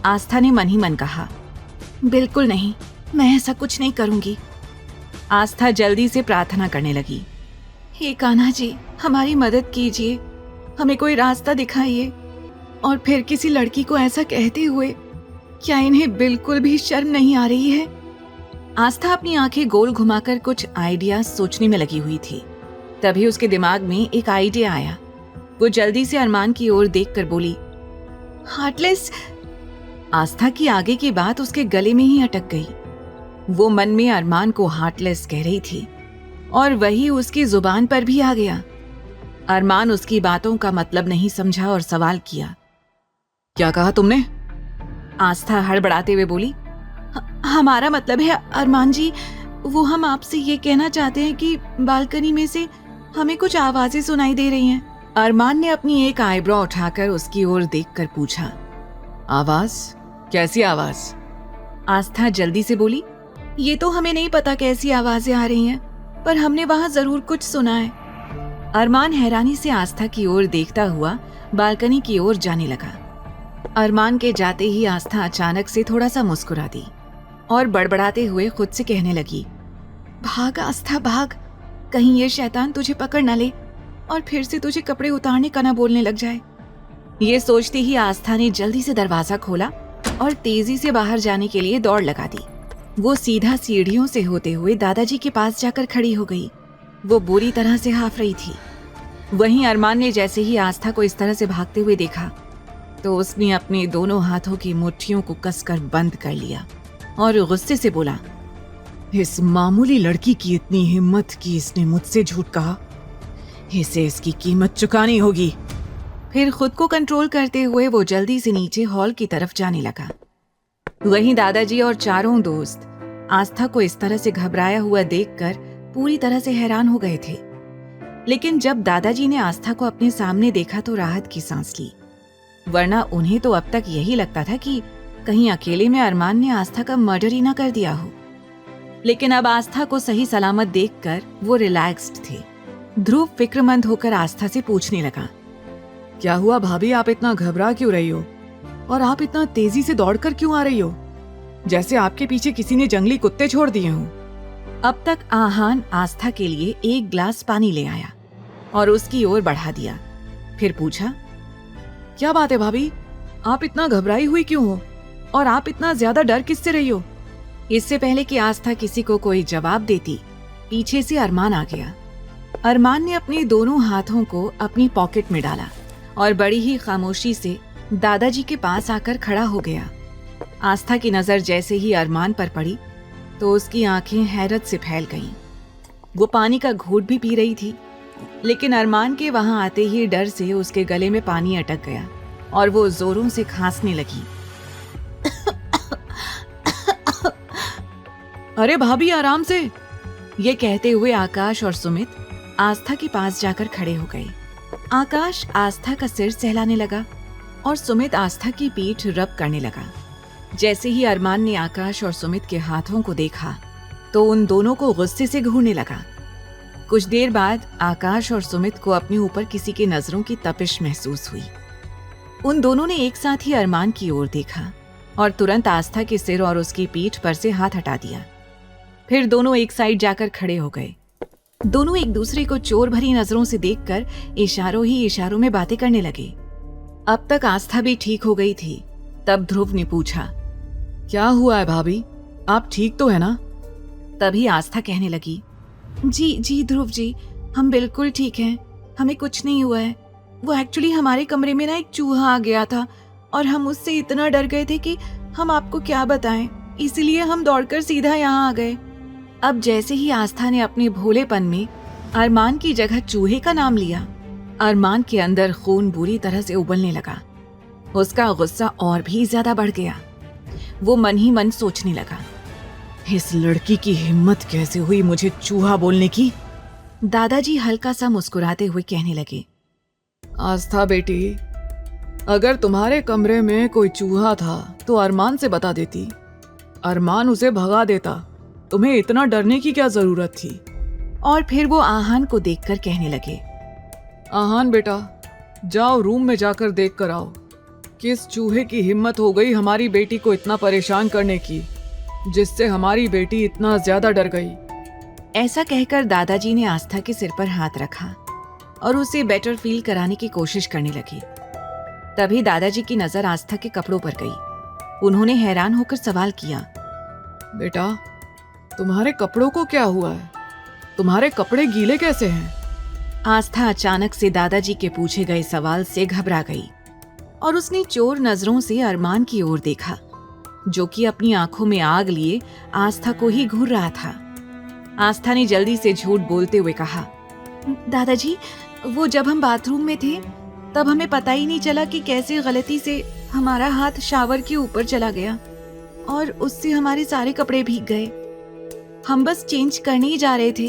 आस्था ने मन ही मन कहा, बिल्कुल नहीं, मैं ऐसा कुछ नहीं करूंगी। आस्था जल्दी से प्रार्थना करने लगी, हे कान्हा जी, हमारी मदद कीजिए, हमें कोई रास्ता दिखाइए। और फिर किसी लड़की को ऐसा कहते हुए क्या इन्हें बिल्कुल भी शर्म नहीं आ रही है? आस्था अपनी आंखें गोल घुमाकर कुछ आइडिया सोचने में लगी हुई थी। तभी उसके दिमाग में एक आइडिया आया। वो जल्दी से अरमान की ओर देखकर बोली, हार्टलेस। आस्था की आगे की बात उसके गले में ही अटक गई। वो मन में अरमान को हार्टलेस कह रही थी और वही उसकी जुबान पर भी आ गया। अरमान उसकी बातों का मतलब नहीं समझा और सवाल किया, क्या कहा तुमने? आस्था हड़बड़ाते हुए बोली, हमारा मतलब है अरमान जी, वो हम आपसे ये कहना चाहते हैं कि बालकनी में से हमें कुछ आवाजें सुनाई दे रही हैं। अरमान ने अपनी एक आईब्रो उठाकर उसकी ओर देखकर पूछा, आवाज? कैसी आवाज? आस्था जल्दी से बोली, ये तो हमें नहीं पता कैसी आवाजें आ रही हैं, पर हमने वहां जरूर कुछ सुना है। अरमान हैरानी से आस्था की ओर देखता हुआ बालकनी की ओर जाने लगा। अरमान के जाते ही आस्था अचानक से थोड़ा सा मुस्कुरा दी और बड़बड़ाते हुए खुद से कहने लगी, भाग आस्था भाग, कहीं ये शैतान तुझे पकड़ न ले और फिर से तुझे कपड़े उतारने का ना बोलने लग जाए। ये सोचते ही आस्था ने जल्दी से दरवाजा खोला और तेजी से बाहर जाने के लिए दौड़ लगा दी। वो सीधा सीढ़ियों से होते हुए दादाजी के पास जाकर खड़ी हो गई। वो बुरी तरह से हाफ रही थी। वहीं अरमान ने जैसे ही आस्था को इस तरह से भागते हुए देखा तो उसने अपने दोनों हाथों की मुट्ठियों को कसकर बंद कर लिया और गुस्से से बोला, इस मामूली लड़की की इतनी हिम्मत कि इसने मुझसे झूठ कहा। इसे इसकी कीमत चुकानी होगी। फिर खुद को कंट्रोल करते हुए वो जल्दी से नीचे हॉल की तरफ जाने लगा। वहीं दादाजी और चारों दोस्त आस्था को इस तरह से घबराया हुआ देखकर पूरी तरह से हैरान हो गए थे। लेकिन जब दादाजी ने आस्था को अपने सामने देखा तो राहत की सांस ली, वरना उन्हें तो अब तक यही लगता था कि कहीं अकेले में अरमान ने आस्था का मर्डर ही ना कर दिया हो। लेकिन अब आस्था को सही सलामत देखकर वो रिलैक्स्ड थे। ध्रुव फिक्रमंद होकर आस्था से पूछने लगा, क्या हुआ भाभी, आप इतना घबरा क्यों रही हो और आप इतना तेजी से दौड़कर क्यों आ रही हो, जैसे आपके पीछे किसी ने जंगली कुत्ते छोड़ दिए हों। अब तक आहान आस्था के लिए एक ग्लास पानी ले आया और उसकी ओर बढ़ा दिया। फिर पूछा, क्या बात है भाभी, आप इतना घबराई हुई क्यों हो और आप इतना ज्यादा डर किससे रही हो? इससे पहले कि आस्था किसी को कोई जवाब देती, पीछे से अरमान आ गया। अरमान ने अपने दोनों हाथों को अपनी पॉकेट में डाला और बड़ी ही खामोशी से दादाजी के पास आकर खड़ा हो गया। आस्था की नजर जैसे ही अरमान पर पड़ी तो उसकी आंखें हैरत से फैल गईं। वो पानी का घूंट भी पी रही थी, लेकिन अरमान के वहां आते ही डर से उसके गले में पानी अटक गया और वो जोरों से खांसने लगी। अरे भाभी आराम से। ये कहते हुए आकाश और सुमित आस्था के पास जाकर खड़े हो गए। आकाश आस्था का सिर सहलाने लगा और सुमित आस्था की पीठ रब करने लगा। जैसे ही अरमान ने आकाश और सुमित के हाथों को देखा तो उन दोनों को गुस्से से घूरने लगा। कुछ देर बाद आकाश और सुमित को अपने ऊपर किसी की नजरों की तपिश महसूस हुई। उन दोनों ने एक साथ ही अरमान की ओर देखा और तुरंत आस्था के सिर और उसकी पीठ पर से हाथ हटा दिया। फिर दोनों एक साइड जाकर खड़े हो गए। दोनों एक दूसरे को चोर भरी नजरों से देखकर इशारों ही इशारों में बातें करने लगे। अब तक आस्था भी ठीक हो गई थी। तब ध्रुव ने पूछा, क्या हुआ है भाभी, आप ठीक तो है ना? तभी आस्था कहने लगी, जी जी ध्रुव जी, हम बिल्कुल ठीक हैं, हमें कुछ नहीं हुआ है। वो एक्चुअली हमारे कमरे में ना एक चूहा आ गया था और हम उससे इतना डर गए थे कि हम आपको क्या बताएं, इसलिए हम दौड़कर सीधा यहाँ आ गए। अब जैसे ही आस्था ने अपने भोलेपन में अरमान की जगह चूहे का नाम लिया, अरमान के अंदर खून बुरी तरह से उबलने लगा। उसका गुस्सा और भी ज्यादा बढ़ गया। वो मन ही मन सोचने लगा, इस लड़की की हिम्मत कैसे हुई मुझे चूहा बोलने की। दादाजी हल्का सा मुस्कुराते हुए कहने लगे, आस्था बेटी, अगर तुम्हारे कमरे में कोई चूहा था तो अरमान से बता देती, अरमान उसे भगा देता, तुम्हें इतना डरने की क्या जरूरत थी। और फिर वो आहान को देखकर कहने लगे, आहान बेटा, जाओ रूम में जाकर देख कर आओ, किस चूहे की हिम्मत हो गई हमारी बेटी को इतना परेशान करने की, जिससे हमारी बेटी इतना ज्यादा डर गई। ऐसा कहकर दादाजी ने आस्था के सिर पर हाथ रखा और उसे बेटर फील कराने की कोशिश करने लगे। तभी दादाजी की नजर आस्था के कपड़ों पर गई। उन्होंने हैरान होकर सवाल किया, बेटा, तुम्हारे कपड़ों को क्या हुआ है? तुम्हारे कपड़े गीले कैसे हैं? आस्था अचानक से दादाजी के पूछे गए सवाल से घबरा गई और उसने चोर नजरों से अरमान की ओर देखा, जो कि अपनी आंखों में आग लिए आस्था को ही घूर रहा था। आस्था ने जल्दी से झूठ बोलते हुए कहा, दादाजी, वो जब हम बाथरूम में थे तब हमें पता ही नहीं चला कि कैसे गलती से हमारा हाथ शावर के ऊपर चला गया और उससे हमारे सारे कपड़े भीग गए। हम बस चेंज करने ही जा रहे थे,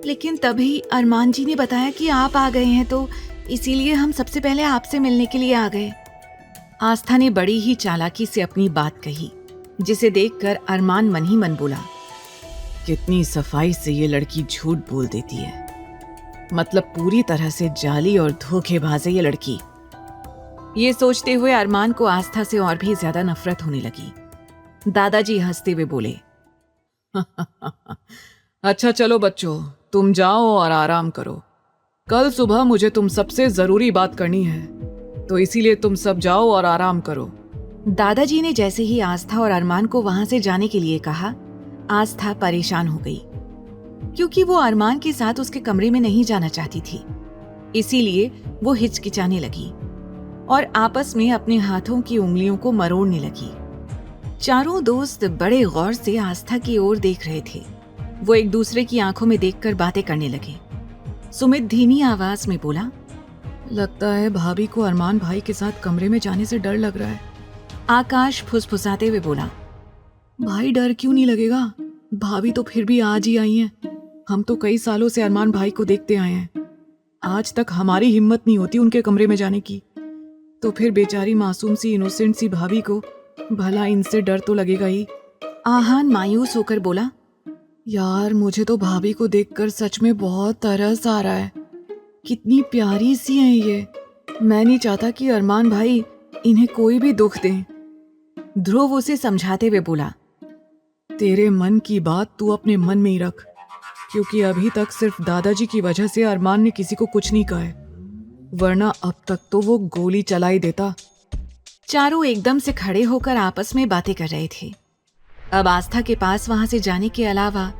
लेकिन तभी अरमान जी ने बताया कि आप आ गए हैं, तो इसीलिए हम सबसे पहले आपसे मिलने के लिए आ गए। आस्था ने बड़ी ही चालाकी से अपनी बात कही, जिसे देखकर अरमान मन ही मन बोला, कितनी सफाई से ये लड़की झूठ बोल देती है। मतलब पूरी तरह से जाली और धोखेबाज है ये लड़की। ये सोचते हुए अरमान को आस्था से और भी ज्यादा नफरत होने लगी। दादाजी हंसते हुए बोले, अच्छा चलो बच्चों, तुम जाओ और आराम करो। कल सुबह मुझे तुम सबसे जरूरी बात करनी है, तो इसीलिए तुम सब जाओ और आराम करो। दादाजी ने जैसे ही आस्था और अरमान को वहां से जाने के लिए कहा, आस्था परेशान हो गई, क्योंकि वो अरमान के साथ उसके कमरे में नहीं जाना चाहती थी। इसीलिए वो हिचकिचाने लगी और आपस में अपने हाथों की उंगलियों को मरोड़ने लगी। चारों दोस्त बड़े गौर से आस्था की ओर देख रहे थे। वो एक दूसरे की आंखों में देखकर बातें करने लगे। सुमित धीमी आवाज में बोला, लगता है भाभी को अरमान भाई के साथ कमरे में जाने से डर लग रहा है। आकाश फुसफुसाते हुए बोला, भाई डर क्यों नहीं लगेगा? भाभी तो फिर भी आज ही आई हैं। हम तो कई सालों से अरमान भाई को देखते आए हैं। आज तक हमारी हिम्मत नहीं होती उनके कमरे में जाने की, तो फिर बेचारी मासूम सी इनोसेंट सी भाभी को भला इनसे डर तो लगेगा ही। आहान मायूस होकर बोला, यार मुझे तो भाभी को देखकर सच में बहुत तरस आ रहा है। कितनी प्यारी सी हैं ये। मैं नहीं चाहता कि अरमान भाई इन्हें कोई भी दुख दें। ध्रुव उसे समझाते हुए बोला, तेरे मन की बात तू अपने मन में ही रख, क्योंकि अभी तक सिर्फ दादाजी की वजह से अरमान ने किसी को कुछ नहीं कहा है, वरना अब तक तो वो गोली चला ही देता। चारों एकदम से खड़े होकर आपस में बातें कर रहे थे। अब आस्था के पास वहां से जाने के अलावा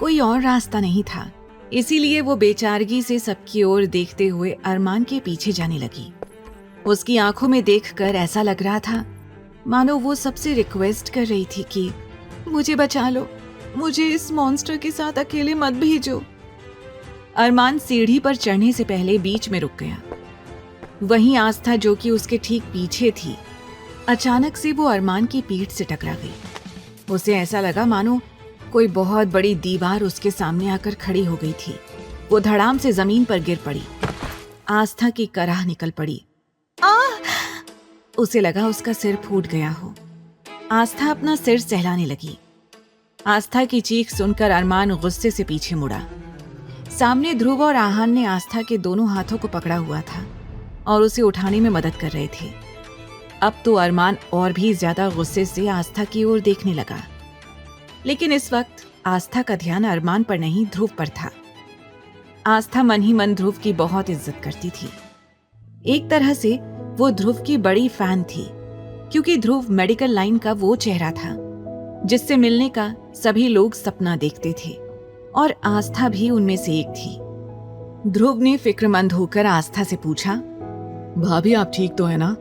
कोई और रास्ता नहीं था, इसीलिए वो बेचारगी से सबकी ओर देखते हुए अरमान के पीछे जाने लगी। उसकी आंखों में देखकर ऐसा लग रहा था मानो वो सबसे रिक्वेस्ट कर रही थी कि मुझे बचा लो, मुझे इस मॉन्स्टर के साथ अकेले मत भेजो। अरमान सीढ़ी पर चढ़ने से पहले बीच में रुक गया। वहीं आस्था, जो कि उसके ठीक पीछे थी, अचानक से वो अरमान की पीठ से टकरा गई। उसे ऐसा लगा मानो कोई बहुत बड़ी दीवार उसके सामने आकर खड़ी हो गई थी। वो धड़ाम से जमीन पर गिर पड़ी। आस्था की कराह निकल पड़ी। उसे लगा उसका सिर फूट गया हो। आस्था अपना सिर सहलाने लगी। आस्था की चीख सुनकर अरमान गुस्से से पीछे मुड़ा। सामने ध्रुव और आहान ने आस्था के दोनों हाथों को पकड़ा हुआ था और उसे उठाने में मदद कर रहे थे। अब तो अरमान और भी ज्यादा गुस्से से आस्था की ओर देखने लगा, लेकिन इस वक्त आस्था का ध्यान अरमान पर नहीं, ध्रुव पर था। आस्था मन ही मन ध्रुव की बहुत इज्जत करती थी। एक तरह से वो ध्रुव की बड़ी फैन थी, क्योंकि ध्रुव मेडिकल लाइन का वो चेहरा था जिससे मिलने का सभी लोग सपना देखते थे, और आस्था भी उनमें से एक थी। ध्रुव ने फिक्रमंद होकर आस्था से पूछा, भाभी आप ठीक तो है ना?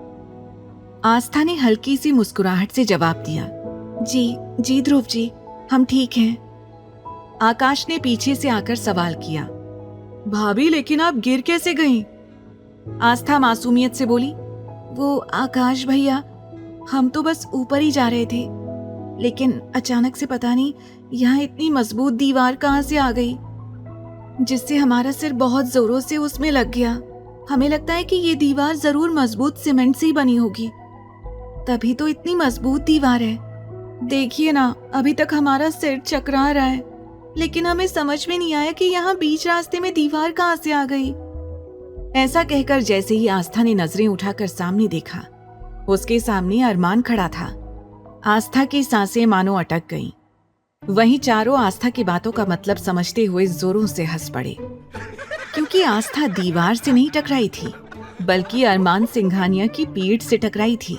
आस्था ने हल्की सी मुस्कुराहट से जवाब दिया, जी ध्रुव जी, हम ठीक हैं। आकाश ने पीछे से आकर सवाल किया, भाभी लेकिन आप गिर कैसे गईं? आस्था मासूमियत से बोली, वो आकाश भैया, हम तो बस ऊपर ही जा रहे थे, लेकिन अचानक से पता नहीं यहाँ इतनी मजबूत दीवार कहाँ से आ गई, जिससे हमारा सिर बहुत जोरों से उसमें लग गया। हमें लगता है कि ये दीवार जरूर मजबूत सीमेंट से ही बनी होगी, तभी तो इतनी मजबूत दीवार है। देखिए ना, अभी तक हमारा सिर चकरा रहा है, लेकिन हमें समझ में नहीं आया कि यहाँ बीच रास्ते में दीवार कहाँ से आ गई। ऐसा कहकर जैसे ही आस्था ने नजरें उठाकर सामने देखा, उसके सामने अरमान खड़ा था। आस्था की सांसें मानो अटक गईं। वहीं चारों आस्था की बातों का मतलब समझते हुए जोरों से हंस पड़े, क्योंकि आस्था दीवार से नहीं टकराई थी, बल्कि अरमान सिंघानिया की पीठ से टकराई थी।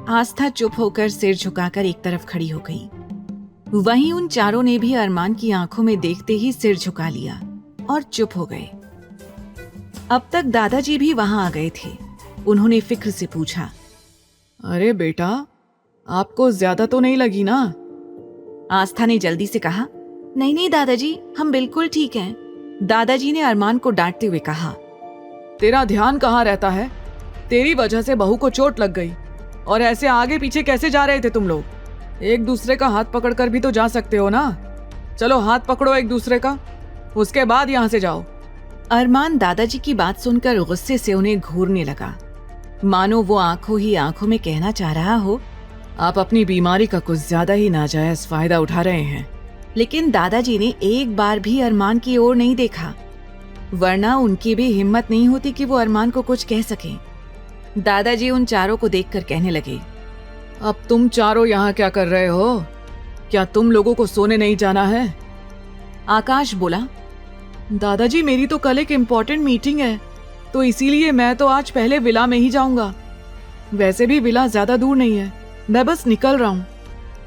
आस्था चुप होकर सिर झुकाकर एक तरफ खड़ी हो गई। वहीं उन चारों ने भी अरमान की आंखों में देखते ही सिर झुका लिया और चुप हो गए। अब तक दादाजी भी वहां आ गए थे। उन्होंने फिक्र से पूछा, अरे बेटा, आपको ज्यादा तो नहीं लगी ना? आस्था ने जल्दी से कहा, नहीं नहीं दादाजी, हम बिल्कुल ठीक हैं। दादाजी ने अरमान को डांटते हुए कहा, तेरा ध्यान कहाँ रहता है? तेरी वजह से बहू को चोट लग गई और ऐसे आगे पीछे कैसे जा रहे थे तुम लोग? एक दूसरे का हाथ पकड़कर भी तो जा सकते हो ना। चलो हाथ पकड़ो एक दूसरे का, उसके बाद यहाँ से जाओ। अरमान दादाजी की बात सुनकर गुस्से से उन्हें घूरने लगा, मानो वो आंखों ही आंखों में कहना चाह रहा हो, आप अपनी बीमारी का कुछ ज्यादा ही नाजायज फायदा उठा रहे हैं। लेकिन दादाजी ने एक बार भी अरमान की ओर नहीं देखा, वरना उनकी भी हिम्मत नहीं होती कि वो अरमान को कुछ कह सकें। दादाजी उन चारों को देखकर कहने लगे, अब तुम चारों यहाँ क्या कर रहे हो? क्या तुम लोगों को सोने नहीं जाना है? आकाश बोला, दादाजी मेरी तो कल एक इम्पोर्टेंट मीटिंग है, तो इसीलिए मैं तो आज पहले विला में ही जाऊंगा। वैसे भी विला ज्यादा दूर नहीं है, मैं बस निकल रहा हूँ।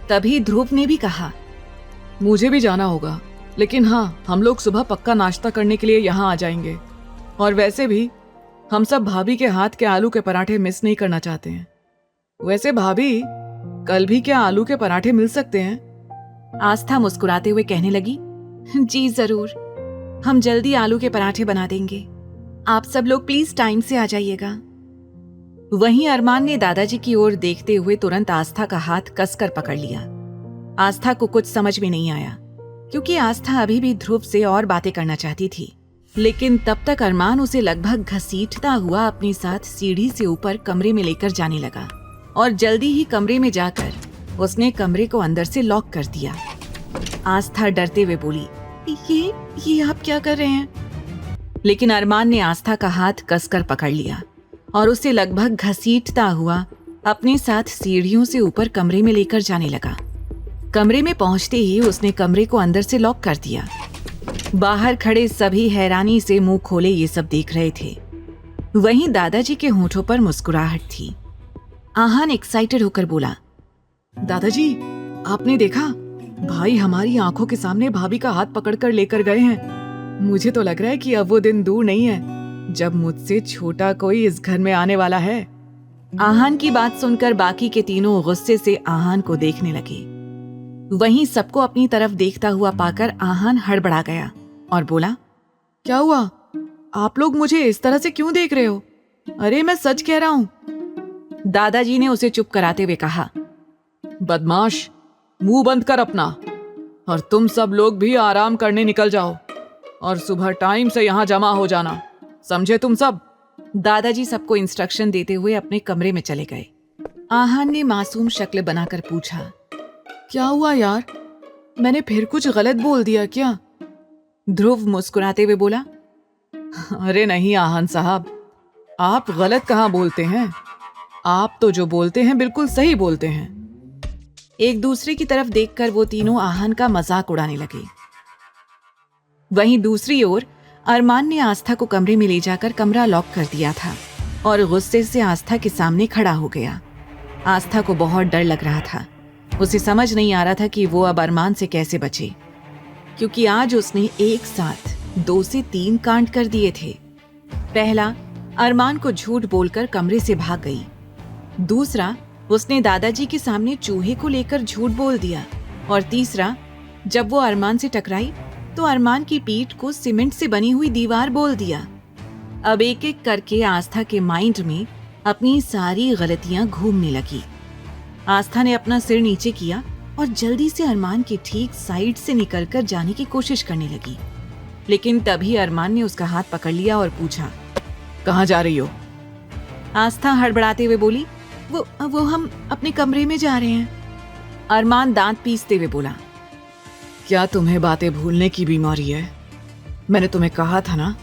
तभी ध्रुव ने भी कहा, मुझे भी जाना होगा, लेकिन हाँ, हम लोग सुबह पक्का नाश्ता करने के लिए यहाँ आ जाएंगे। और वैसे भी हम सब भाभी के हाथ के आलू के पराठे मिस नहीं करना चाहते हैं। वैसे भाभी, कल भी क्या आलू के पराठे मिल सकते हैं? आस्था मुस्कुराते हुए कहने लगी, जी जरूर, हम जल्दी आलू के पराठे बना देंगे। आप सब लोग प्लीज टाइम से आ जाइएगा। वहीं अरमान ने दादाजी की ओर देखते हुए तुरंत आस्था का हाथ कसकर पकड़ लिया। आस्था को कुछ समझ में नहीं आया, क्योंकि आस्था अभी भी ध्रुव से और बातें करना चाहती थी। लेकिन तब तक अरमान उसे लगभग घसीटता हुआ अपने साथ सीढ़ी से ऊपर कमरे में लेकर जाने लगा और जल्दी ही कमरे में जाकर उसने कमरे को अंदर से लॉक कर दिया। आस्था डरते हुए बोली, ये आप क्या कर रहे हैं? लेकिन अरमान ने आस्था का हाथ कसकर पकड़ लिया और उसे लगभग घसीटता हुआ अपने साथ सीढ़ियों से ऊपर कमरे में लेकर जाने लगा। कमरे में पहुंचते ही उसने कमरे को अंदर से लॉक कर दिया। बाहर खड़े सभी हैरानी से मुंह खोले ये सब देख रहे थे। वहीं दादाजी के होठों पर मुस्कुराहट थी। आहान एक्साइटेड होकर बोला, दादाजी, आपने देखा? भाई हमारी आंखों के सामने भाभी का हाथ पकड़कर लेकर गए हैं। मुझे तो लग रहा है कि अब वो दिन दूर नहीं है जब मुझसे छोटा कोई इस घर में आने वाला है। आहान की बात सुनकर बाकी के तीनों गुस्से से आहान को देखने लगे। वहीं सबको अपनी तरफ देखता हुआ पाकर आहान हड़बड़ा गया और बोला, क्या हुआ? आप लोग मुझे इस तरह से क्यों देख रहे हो? अरे मैं सच कह रहा हूं। दादाजी ने उसे चुप कराते हुए कहा, बदमाश, मुंह बंद कर अपना, और तुम सब लोग भी आराम करने निकल जाओ और सुबह टाइम से यहाँ जमा हो जाना, समझे तुम सब? दादाजी सबको इंस्ट्रक्शन देते हुए अपने कमरे में चले गए। आहान ने मासूम शक्ल बनाकर पूछा, क्या हुआ यार? मैंने फिर कुछ गलत बोल दिया क्या? ध्रुव मुस्कुराते हुए बोला, अरे नहीं आहान साहब, आप गलत कहाँ बोलते हैं? आप तो जो बोलते हैं बिल्कुल सही बोलते हैं। एक दूसरे की तरफ देखकर वो तीनों आहान का मजाक उड़ाने लगे। वहीं दूसरी ओर अरमान ने आस्था को कमरे में ले जाकर कमरा लॉक कर दिया था और गुस्से से आस्था के सामने खड़ा हो गया। आस्था को बहुत डर लग रहा था। उसे समझ नहीं आ रहा था कि वो अब अरमान से कैसे बचे, क्योंकि आज उसने एक साथ 2 से 3 कांड कर दिए थे। पहला, अरमान को झूठ बोलकर कमरे से भाग गई। दूसरा, उसने दादाजी के सामने चूहे को लेकर झूठ बोल दिया। और तीसरा, जब वो अरमान से टकराई तो अरमान की पीठ को सीमेंट से बनी हुई दीवार बोल दिया। अब एक एक करके आस्था के माइंड में अपनी सारी गलतियां घूमने लगी। आस्था ने अपना सिर नीचे किया और जल्दी से अरमान के ठीक साइड से निकलकर जाने की कोशिश करने लगी। लेकिन तभी अरमान ने उसका हाथ पकड़ लिया और पूछा, कहाँ जा रही हो? आस्था हड़बड़ाते हुए बोली, वो हम अपने कमरे में जा रहे हैं। अरमान दांत पीसते हुए बोला, क्या तुम्हें बातें भूलने की बीमारी है? मैंने तुम्हें कहा था ना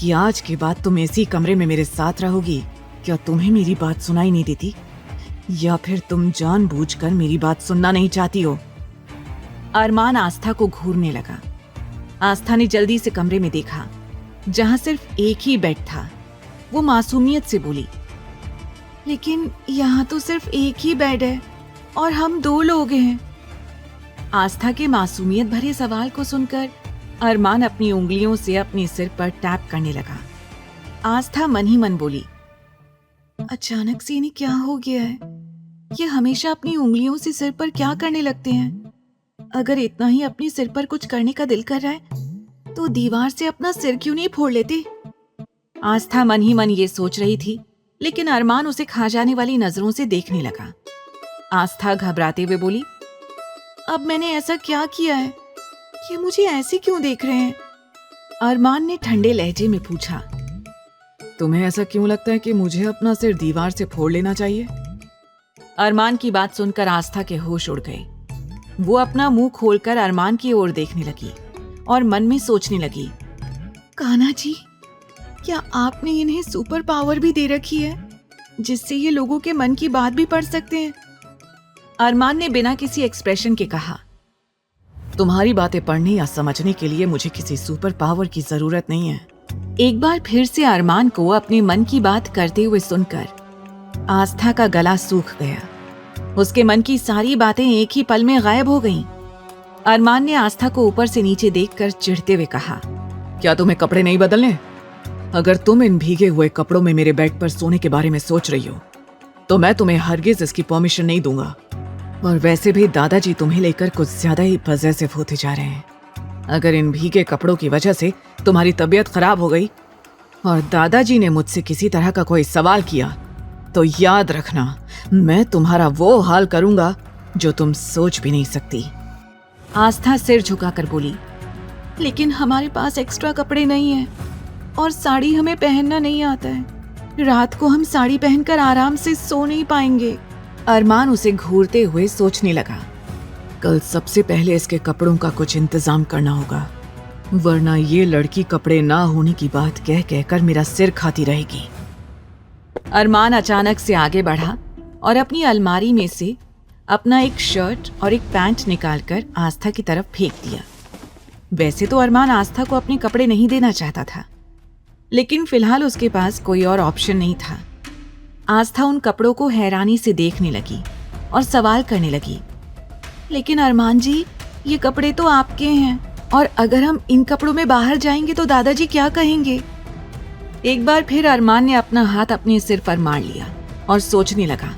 कि आज के बाद तुम इसी कमरे में मेरे साथ रहोगी। क्या तुम्हें मेरी बात सुनाई नहीं देती, या फिर तुम जानबूझकर मेरी बात सुनना नहीं चाहती हो? अरमान आस्था को घूरने लगा। आस्था ने जल्दी से कमरे में देखा, जहां सिर्फ एक ही बेड था। वो मासूमियत से बोली, लेकिन यहाँ तो सिर्फ एक ही बेड है और हम 2 लोग हैं। आस्था के मासूमियत भरे सवाल को सुनकर अरमान अपनी उंगलियों से अपने सिर पर टैप करने लगा। आस्था मन ही मन बोली, अचानक से इन्हें क्या हो गया है? ये हमेशा अपनी उंगलियों से सिर पर क्या करने लगते हैं? अगर इतना ही अपने सिर पर कुछ करने का दिल कर रहा है तो दीवार से अपना सिर क्यों नहीं फोड़ लेते? आस्था मन ही मन ये सोच रही थी, लेकिन अरमान उसे खा जाने वाली नजरों से देखने लगा। आस्था घबराते हुए बोली, अब मैंने ऐसा क्या किया है? ये मुझे ऐसे क्यों देख रहे हैं? अरमान ने ठंडे लहजे में पूछा। तुम्हें ऐसा क्यों लगता है कि मुझे अपना सिर दीवार से फोड़ लेना चाहिए? अरमान की बात सुनकर आस्था के होश उड़ गए। वो अपना मुंह खोलकर अरमान की ओर देखने लगी और मन में सोचने लगी, कान्हा जी, क्या आपने इन्हें सुपर पावर भी दे रखी है जिससे ये लोगों के मन की बात भी पढ़ सकते हैं? अरमान ने बिना किसी एक्सप्रेशन के कहा, तुम्हारी बातें पढ़ने या समझने के लिए मुझे किसी सुपर पावर की जरूरत नहीं है। एक बार फिर से अरमान को अपने मन की बात करते हुए सुनकर आस्था का गला सूख गया। उसके मन की सारी बातें एक ही पल में गायब हो गईं। अरमान ने आस्था को ऊपर से नीचे देखकर चिढ़ते हुए कहा, क्या तुम्हें कपड़े नहीं बदलने? अगर तुम इन भीगे हुए कपड़ों में मेरे बेड पर सोने के बारे में सोच रही हो तो मैं तुम्हें हरगिज इसकी परमिशन नहीं दूंगा। और वैसे भी दादाजी तुम्हें लेकर कुछ ज्यादा ही पॉसेसिव होते जा रहे हैं। अगर इन भीगे कपड़ों की वजह से तुम्हारी तबीयत खराब हो गई और दादाजी ने मुझसे किसी तरह का कोई सवाल किया तो याद रखना, मैं तुम्हारा वो हाल करूंगा जो तुम सोच भी नहीं सकती। आस्था सिर झुकाकर बोली, लेकिन हमारे पास एक्स्ट्रा कपड़े नहीं हैं और साड़ी हमें पहनना नहीं आता है। रात को हम साड़ी पहनकर आराम से सो नहीं पाएंगे। अरमान उसे घूरते हुए सोचने लगा, कल सबसे पहले इसके कपड़ों का कुछ इंतजाम करना होगा, वरना ये लड़की कपड़े ना होने की बात कह कहकर मेरा सिर खाती रहेगी। अरमान अचानक से आगे बढ़ा और अपनी अलमारी में से अपना एक शर्ट और एक पैंट निकालकर आस्था की तरफ फेंक दिया। वैसे तो अरमान आस्था को अपने कपड़े नहीं देना चाहता था, लेकिन फिलहाल उसके पास कोई और ऑप्शन नहीं था। आस्था उन कपड़ों को हैरानी से देखने लगी और सवाल करने लगी, लेकिन अरमान जी, ये कपड़े तो आपके हैं और अगर हम इन कपड़ों में बाहर जाएंगे तो दादाजी क्या कहेंगे? एक बार फिर अरमान ने अपना हाथ अपने सिर पर मार लिया और सोचने लगा,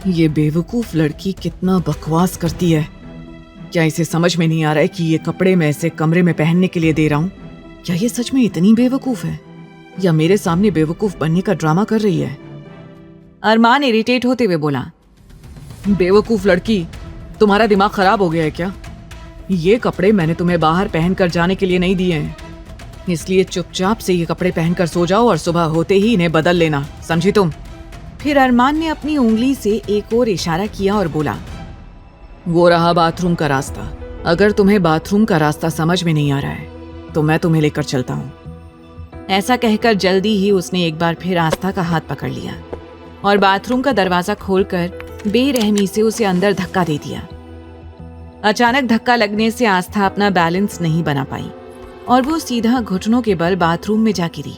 ये बेवकूफ लड़की कितना बकवास करती है। क्या इसे समझ में नहीं आ रहा है कि ये कपड़े मैं इसे कमरे में पहनने के लिए दे रहा हूँ? क्या ये सच में इतनी बेवकूफ है या मेरे सामने बेवकूफ बनने का ड्रामा कर रही है? अरमान इरिटेट होते हुए बोला, बेवकूफ लड़की, तुम्हारा दिमाग खराब हो गया है क्या? ये कपड़े मैंने तुम्हें बाहर पहनकर जाने के लिए नहीं दिए हैं, इसलिए चुपचाप से ये कपड़े पहनकर सो जाओ और सुबह होते ही इन्हें बदल लेना, समझी तुम? फिर अरमान ने अपनी उंगली से एक और इशारा किया और बोला, वो रहा बाथरूम का रास्ता। अगर तुम्हें बाथरूम का रास्ता समझ में नहीं आ रहा है तो मैं तुम्हें लेकर चलता हूँ। ऐसा कहकर जल्दी ही उसने एक बार फिर आस्था का हाथ पकड़ लिया और बाथरूम का दरवाजा खोलकर बेरहमी से उसे अंदर धक्का दे दिया। अचानक धक्का लगने से आस्था अपना बैलेंस नहीं बना पाई और वो सीधा घुटनों के बल बाथरूम में जा गिरी।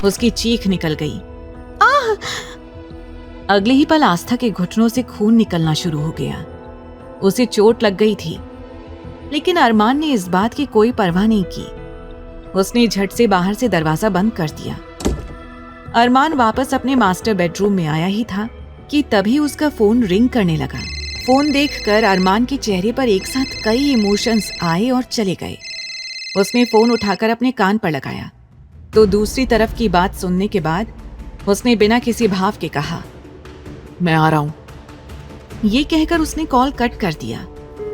उसकी चीख निकल गई, आह! अगले ही पल आस्था के घुटनों से खून निकलना शुरू हो गया। उसे चोट लग गई थी, लेकिन अरमान ने इस बात की कोई परवाह नहीं की। उसने झट से बाहर से दरवाजा बंद कर दिया। अरमान वापस अपने मास्टर बेडरूम में आया ही था कि तभी उसका फोन रिंग करने लगा। फोन देखकर अरमान के चेहरे पर एक साथ कई इमोशंस आए और चले गए। उसने फोन उठाकर अपने कान पर लगाया तो दूसरी तरफ की बात सुनने के बाद उसने बिना किसी भाव के कहा, मैं आ रहा हूं। ये कहकर उसने कॉल कट कर दिया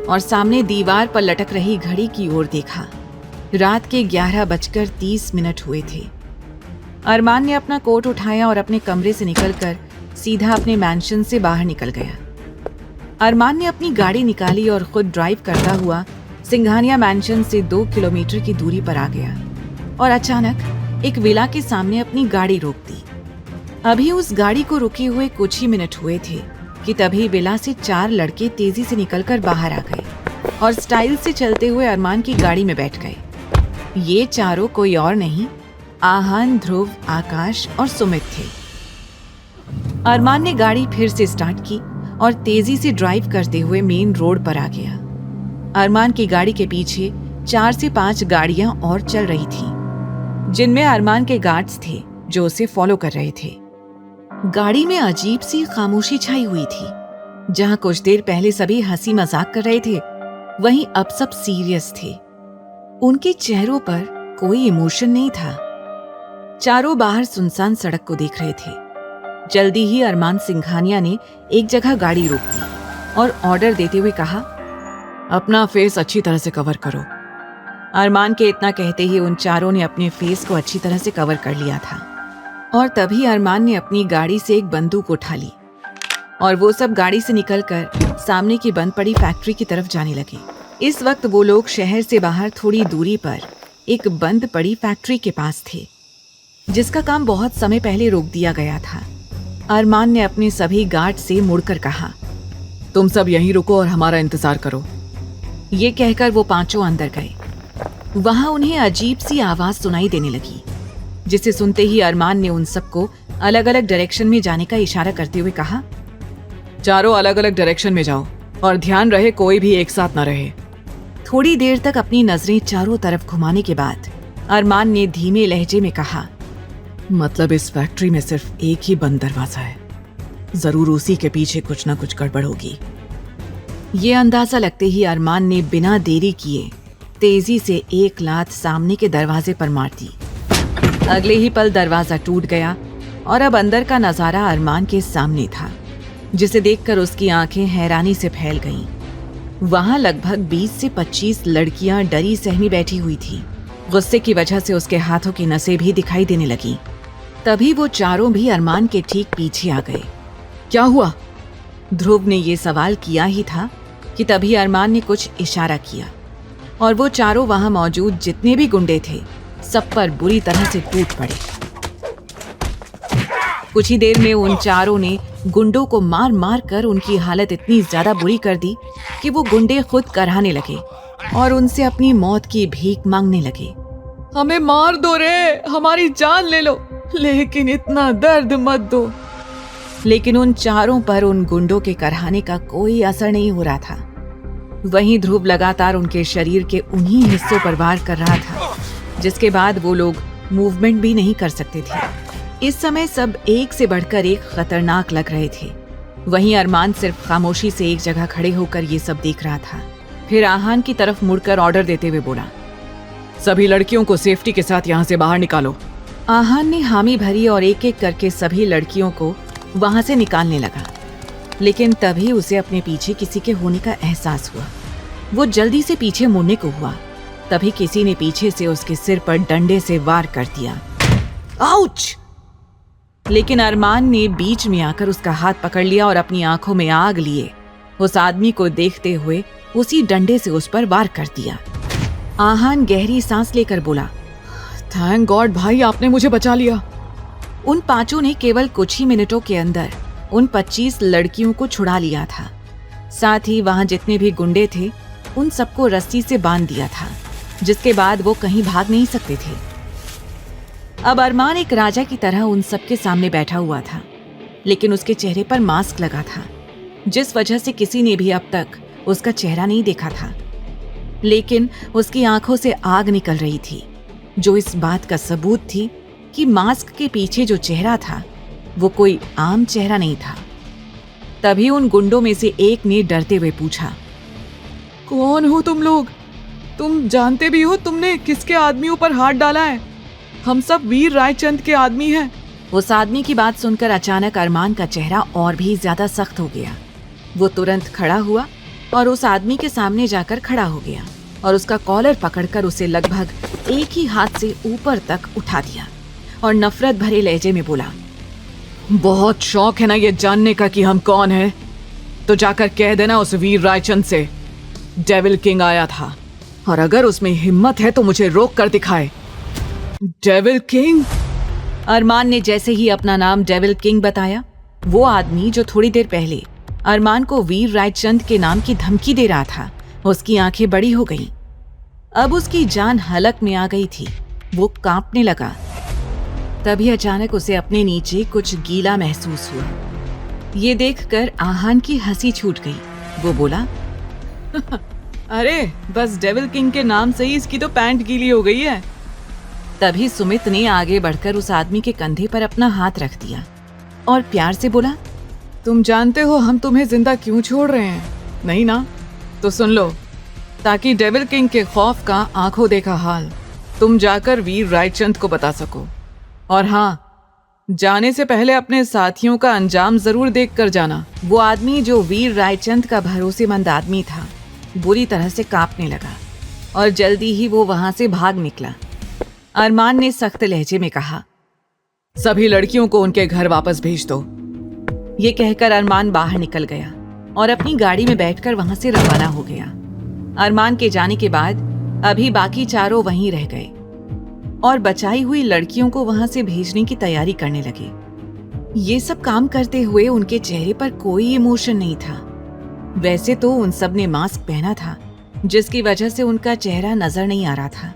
और सामने दीवार पर लटक रही घड़ी की ओर देखा। रात के 11:30 हुए थे। अरमान ने अपना कोट उठाया और अपने कमरे से निकलकर सीधा अपने मैंशन से बाहर निकल गया। अरमान ने अपनी गाड़ी निकाली और खुद ड्राइव करता हुआ सिंघानिया मैंशन से 2 किलोमीटर की दूरी पर आ गया और अचानक एक विला के सामने अपनी गाड़ी रोक दी। अभी उस गाड़ी को रुके हुए कुछ ही मिनट हुए थे कि तभी विला से 4 लड़के तेजी से निकलकर बाहर आ गए और स्टाइल से चलते हुए अरमान की गाड़ी में बैठ गए। ये चारों कोई और नहीं, आहान, ध्रुव, आकाश और सुमित थे। अरमान ने गाड़ी फिर से स्टार्ट की और तेजी से ड्राइव करते हुए मेन रोड पर आ गया। अरमान की गाड़ी के पीछे 4 से 5 गाड़ियां और चल रही थीं, जिनमें अरमान के गार्ड्स थे जो उसे फॉलो कर रहे थे। गाड़ी में अजीब सी खामोशी छाई हुई थी। जहां कुछ देर पहले सभी हंसी मजाक कर रहे थे, वहीं अब सब सीरियस थे। उनके चेहरों पर कोई इमोशन नहीं था। चारों बाहर सुनसान सड़क को देख रहे थे। जल्दी ही अरमान सिंघानिया ने एक जगह गाड़ी रोक दी और ऑर्डर देते हुए कहा, अपना फेस अच्छी तरह से कवर करो। अरमान के इतना कहते ही उन चारों ने अपने फेस को अच्छी तरह से कवर कर लिया था। और तभी अरमान ने अपनी गाड़ी से एक बंदूक उठा ली और वो सब गाड़ी से निकलकर सामने की बंद पड़ी फैक्ट्री की तरफ जाने लगे। इस वक्त वो लोग शहर से बाहर थोड़ी दूरी पर एक बंद पड़ी फैक्ट्री के पास थे, जिसका काम बहुत समय पहले रोक दिया गया था। अरमान ने अपने सभी गार्ड से मुड़कर कहा, तुम सब यहीं रुको और हमारा इंतजार करो। ये कहकर वो पांचों अंदर गए। वहां उन्हें अजीब सी आवाज सुनाई देने लगी, जिसे सुनते ही अरमान ने उन सबको अलग अलग डायरेक्शन में जाने का इशारा करते हुए कहा, चारों अलग अलग डायरेक्शन में जाओ और ध्यान रहे कोई भी एक साथ न रहे। थोड़ी देर तक अपनी नजरें चारों तरफ घुमाने के बाद अरमान ने धीमे लहजे में कहा, मतलब इस फैक्ट्री में सिर्फ एक ही बंद दरवाजा है, जरूर उसी के पीछे कुछ ना कुछ गड़बड़ होगी। ये अंदाजा लगते ही अरमान ने बिना देरी किए तेजी से एक लात सामने के दरवाजे पर मार दी। अगले ही पल दरवाजा टूट गया और अब अंदर का नजारा अरमान के सामने था, जिसे देखकर उसकी आंखें हैरानी से फैल गईं। वहां लगभग 20 से 25 लड़कियां डरी सहमी बैठी हुई थी। गुस्से की वजह से उसके हाथों की नसें भी दिखाई देने लगीं। तभी वो चारों भी अरमान के ठीक पीछे आ गए। क्या हुआ? ध्रुव ने ये सवाल किया ही था कि तभी अरमान ने कुछ इशारा किया और वो चारों वहां मौजूद जितने भी गुंडे थे सब पर बुरी तरह से टूट पड़े। कुछ ही देर में उन चारों ने गुंडों को मार मार कर उनकी हालत इतनी ज्यादा बुरी कर दी कि वो गुंडे खुद कराहने लगे और उनसे अपनी मौत की भीख मांगने लगे। हमें मार दो रे, हमारी जान ले लो, लेकिन इतना दर्द मत दो। लेकिन उन चारों पर उन गुंडों के कराहने का कोई असर नहीं हो रहा था। वहीं ध्रुव लगातार उनके शरीर के उन्हीं हिस्सों पर वार कर रहा था, जिसके बाद वो लोग मूवमेंट भी नहीं कर सकते थे। इस समय सब एक से बढ़कर एक खतरनाक लग रहे थे। वहीं अरमान सिर्फ खामोशी से एक जगह खड़े होकर ये सब देख रहा था। फिर आहान की तरफ मुड़कर ऑर्डर देते हुए बोला, सभी लड़कियों को सेफ्टी के साथ यहाँ से बाहर निकालो। आहान ने हामी भरी और एक एक करके सभी लड़कियों को वहां से निकालने लगा, लेकिन तभी उसे अपने पीछे किसी के होने का एहसास हुआ। वो जल्दी से पीछे मुड़ने को हुआ, तभी किसी ने पीछे से उसके सिर पर डंडे से वार कर दिया। आउच! लेकिन अरमान ने बीच में आकर उसका हाथ पकड़ लिया और अपनी आंखों में आग लिए उस आदमी को देखते हुए उसी डंडे से उस पर वार कर दिया। आहान गहरी सांस लेकर बोला, थैंक गॉड भाई, आपने मुझे बचा लिया। उन पांचों ने केवल कुछ ही मिनटों के अंदर उन 25 लड़कियों को छुड़ा लिया था। साथ ही वहां जितने भी गुंडे थे उन सबको रस्सी से बांध दिया था, जिसके बाद वो कहीं भाग नहीं सकते थे। अब अरमान एक राजा की तरह उन सबके सामने बैठा हुआ था, लेकिन उसके चेहरे पर मास्क लगा था, जिस वजह से किसी ने भी अब तक उसका चेहरा नहीं देखा था। लेकिन उसकी आंखों से आग निकल रही थी, जो इस बात का सबूत थी कि मास्क के पीछे जो चेहरा था वो कोई आम चेहरा नहीं था। तभी उन गुंडों में से एक ने डरते हुए पूछा, कौन हो तुम लोग? तुम जानते भी हो तुमने किसके आदमियों पर हाथ डाला है? हम सब वीर रायचंद के आदमी हैं। उस आदमी की बात सुनकर अचानक अरमान का चेहरा और भी ज्यादा सख्त हो गया। वो तुरंत खड़ा हुआ और उस आदमी के सामने जाकर खड़ा हो गया और उसका कॉलर पकड़कर उसे लगभग एक ही हाथ से ऊपर तक उठा दिया और नफरत भरे लहजे में बोला, बहुत शौक है ना ये जानने का कि हम कौन हैं? तो जाकर कह देना उस वीर रायचंद से डेविल किंग आया था, और अगर उसमें हिम्मत है तो मुझे रोक कर दिखाए। Devil king? अरमान ने जैसे ही अपना नाम डेविल किंग बताया, वो आदमी जो थोड़ी देर पहले अरमान को वीर रायचंद के नाम की धमकी दे रहा था, उसकी आंखें बड़ी हो गईं। अब उसकी जान हलक में आ गई थी। वो कांपने लगा। तभी अचानक उसे अपने नीचे कुछ गीला महसूस हुआ। ये देखकर आहान की हंसी छूट गई। वो बोला, अरे बस डेविल किंग के नाम से ही इसकी तो पैंट गीली हो गई है। तभी सुमित ने आगे बढ़कर उस आदमी के कंधे पर अपना हाथ रख दिया और प्यार से बोला, तुम जानते हो हम तुम्हें जिंदा क्यों छोड़ रहे हैं, नहीं ना? तो सुन लो, ताकि डेविल किंग के खौफ का आंखों देखा हाल तुम जाकर वीर रायचंद को बता सको। और हाँ, जाने से पहले अपने साथियों का अंजाम जरूर देख कर जाना। वो आदमी जो वीर रायचंद का भरोसेमंद आदमी था बुरी तरह से कांपने लगा और जल्दी ही वो वहां से भाग निकला। अरमान ने सख्त लहजे में कहा, सभी लड़कियों को उनके घर वापस भेज दो। ये कहकर अरमान बाहर निकल गया और अपनी गाड़ी में बैठकर वहां से रवाना हो गया। अरमान के जाने के बाद अभी बाकी चारों वहीं रह गए और बचाई हुई लड़कियों को वहां से भेजने की तैयारी करने लगे। ये सब काम करते हुए उनके चेहरे पर कोई इमोशन नहीं था। वैसे तो उन सब ने मास्क पहना था जिसकी वजह से उनका चेहरा नजर नहीं आ रहा था,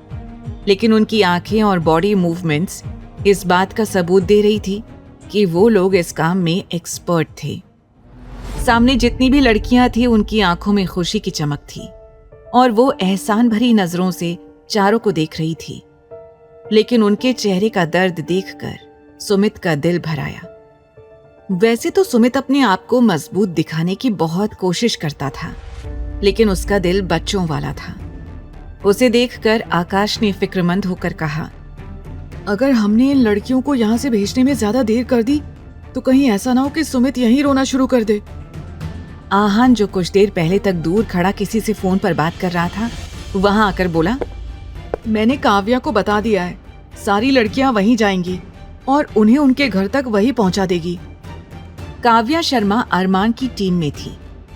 लेकिन उनकी आंखें और बॉडी मूवमेंट्स इस बात का सबूत दे रही थी कि वो लोग इस काम में एक्सपर्ट थे। सामने जितनी भी लड़कियां थी उनकी आंखों में खुशी की चमक थी और वो एहसान भरी नजरों से चारों को देख रही थी, लेकिन उनके चेहरे का दर्द देखकर सुमित का दिल भर आया। वैसे तो सुमित अपने आप को मजबूत दिखाने की बहुत कोशिश करता था, लेकिन उसका दिल बच्चों वाला था। उसे देखकर आकाश ने फिक्रमंद होकर कहा, अगर हमने इन लड़कियों को यहाँ से भेजने में ज्यादा देर कर दी तो कहीं ऐसा ना हो कि सुमित यहीं रोना शुरू कर दे। आहान जो कुछ देर पहले तक दूर खड़ा किसी से फोन पर बात कर रहा था वहां आकर बोला, मैंने काव्या को बता दिया है, सारी लड़कियां वहीं जाएंगी और उन्हें उनके घर तक वही पहुंचा देगी। काव्या शर्मा अरमान की टीम में थी,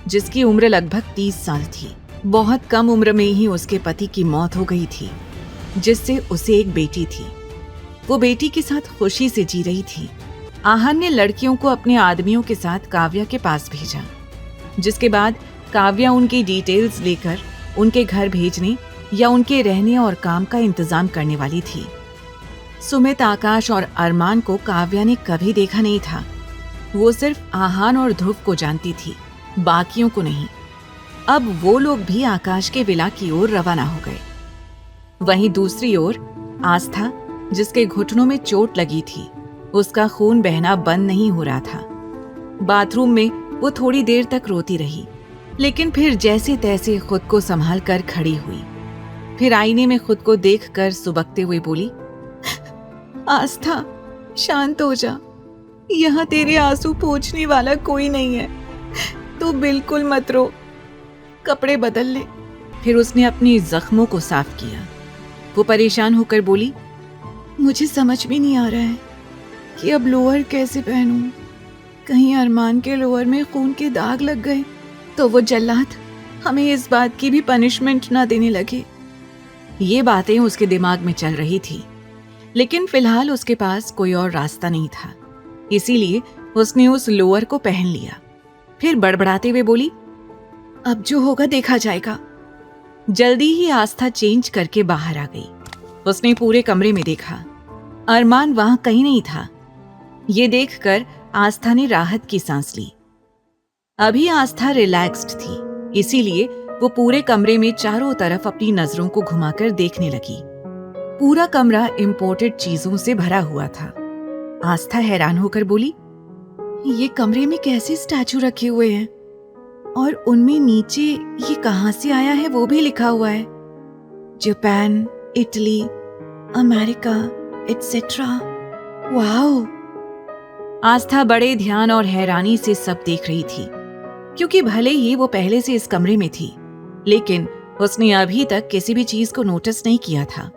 जिसकी उम्र लगभग 30 साल थी। बहुत कम उम्र में ही उसके पति की मौत हो गई थी, जिससे उसे एक बेटी थी। वो बेटी के साथ खुशी से जी रही थी। आहान ने लड़कियों को अपने आदमियों के साथ काव्या के पास भेजा, जिसके बाद काव्या उनकी डिटेल्स लेकर उनके घर भेजने या उनके रहने और काम का इंतजाम करने वाली थी। सुमित, आकाश और अरमान को काव्या ने कभी देखा नहीं था। वो सिर्फ आहान और ध्रुव को जानती थी, बाकियों को नहीं। अब वो लोग भी आकाश के विला की ओर रवाना हो गए। वहीं दूसरी ओर आस्था, जिसके घुटनों में चोट लगी थी, उसका खून बहना बंद नहीं हो रहा था। बाथरूम में वो थोड़ी देर तक रोती रही, लेकिन फिर जैसे तैसे खुद को संभाल कर खड़ी हुई। फिर आईने में खुद को देखकर सुबकते हुए बोली, आस्था शांत हो जा, यहाँ तेरे आंसू पोंछने वाला कोई नहीं है, तू बिल्कुल मत रो, कपड़े बदल ले। फिर उसने अपनी जख्मों को साफ किया। वो परेशान होकर बोली, मुझे समझ भी नहीं आ रहा है कि अब लोअर कैसे पहनूं। कहीं अरमान के लोअर में खून के दाग लग गए तो वो जल्लाद हमें इस बात की भी पनिशमेंट ना देने लगे। ये बातें उसके दिमाग में चल रही थी, लेकिन फिलहाल उसके पास कोई और रास्ता नहीं था, इसीलिए उसने उस लोअर को पहन लिया। फिर बड़बड़ाते हुए बोली, अब जो होगा देखा जाएगा। जल्दी ही आस्था चेंज करके बाहर आ गई। उसने पूरे कमरे में देखा, अरमान वहां कहीं नहीं था। ये देखकर आस्था ने राहत की सांस ली। अभी आस्था रिलैक्स्ड थी, इसीलिए वो पूरे कमरे में चारों तरफ अपनी नजरों को घुमाकर देखने लगी। पूरा कमरा इंपोर्टेड चीजों से भरा हुआ था। आस्था हैरान होकर बोली, ये कमरे में कैसे स्टैचू रखे हुए हैं और उनमें नीचे ये कहां से आया है वो भी लिखा हुआ है, Japan, Italy, America etcetera. Wow! Aastha बड़े ध्यान और हैरानी से सब देख रही थी, क्योंकि भले ही वो पहले से इस कमरे में थी, लेकिन उसने अभी तक किसी भी चीज को नोटिस नहीं किया था।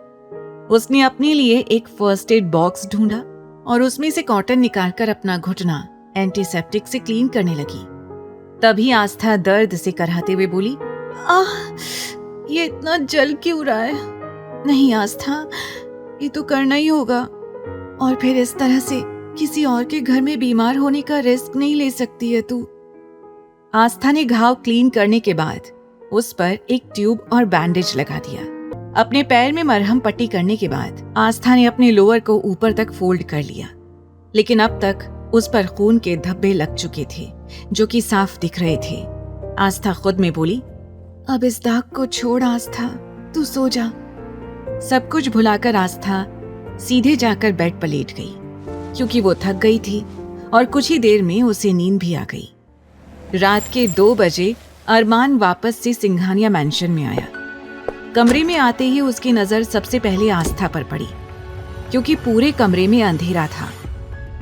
उसने अपने लिए एक फर्स्ट एड बॉक्स ढूंढा और उसमें से कॉटन निकालकर अपना घुटना एंटीसेप्टिक से क्लीन करने लगी। तभी आस्था दर्द से कराहते हुए बोली, आह, ये इतना जल क्यों रहा है? नहीं आस्था, ये तो करना ही होगा, और फिर इस तरह से किसी और के घर में बीमार होने का रिस्क नहीं ले सकती है तू। आस्था ने घाव क्लीन करने के बाद उस पर एक ट्यूब और बैंडेज लगा दिया। अपने पैर में मरहम पट्टी करने के बाद आस्था ने अपने लोअर को ऊपर तक फोल्ड कर लिया, लेकिन अब तक उस पर खून के धब्बे लग चुके थे जो कि साफ दिख रहे थे। आस्था खुद में बोली, अब इस दाग को छोड़ आस्था, तू सो जा। सब कुछ भुलाकर आस्था सीधे जाकर बेड पर लेट गई, क्योंकि वो थक गई थी और कुछ ही देर में उसे नींद भी आ गई। रात के 2 बजे अरमान वापस से सिंघानिया मैंशन में आया। कमरे में आते ही उसकी नजर सबसे पहले आस्था पर पड़ी, क्योंकि पूरे कमरे में अंधेरा था।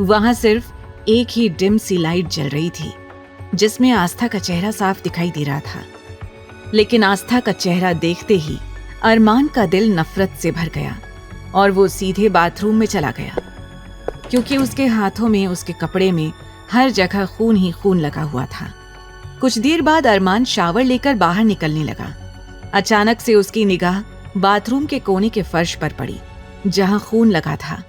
वहां सिर्फ एक ही डिम सी लाइट जल रही थी, जिसमें आस्था का चेहरा साफ दिखाई दे रहा था। लेकिन आस्था का चेहरा देखते ही अरमान का दिल नफरत से भर गया और वो सीधे बाथरूम में चला गया, क्योंकि उसके हाथों में, उसके कपड़े में हर जगह खून ही खून लगा हुआ था। कुछ देर बाद अरमान शावर लेकर बाहर निकलने लगा। अचानक से उसकी निगाह बाथरूम के कोने के फर्श पर पड़ी, जहां खून लगा था।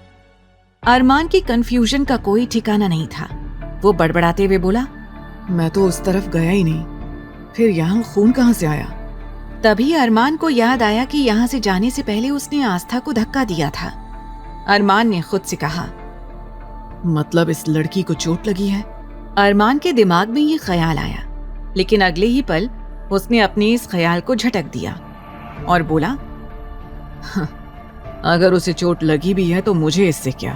अरमान की कंफ्यूजन का कोई ठिकाना नहीं था। वो बड़बड़ाते हुए बोला, मैं तो उस तरफ गया ही नहीं, फिर यहाँ खून कहाँ से आया? तभी अरमान को याद आया कि यहाँ से जाने से पहले उसने आस्था को धक्का दिया था। अरमान ने खुद से कहा, मतलब इस लड़की को चोट लगी है? अरमान के दिमाग में ये ख्याल आया, लेकिन अगले ही पल उसने अपने इस ख्याल को झटक दिया और बोला, अगर उसे चोट लगी भी है तो मुझे इससे क्या?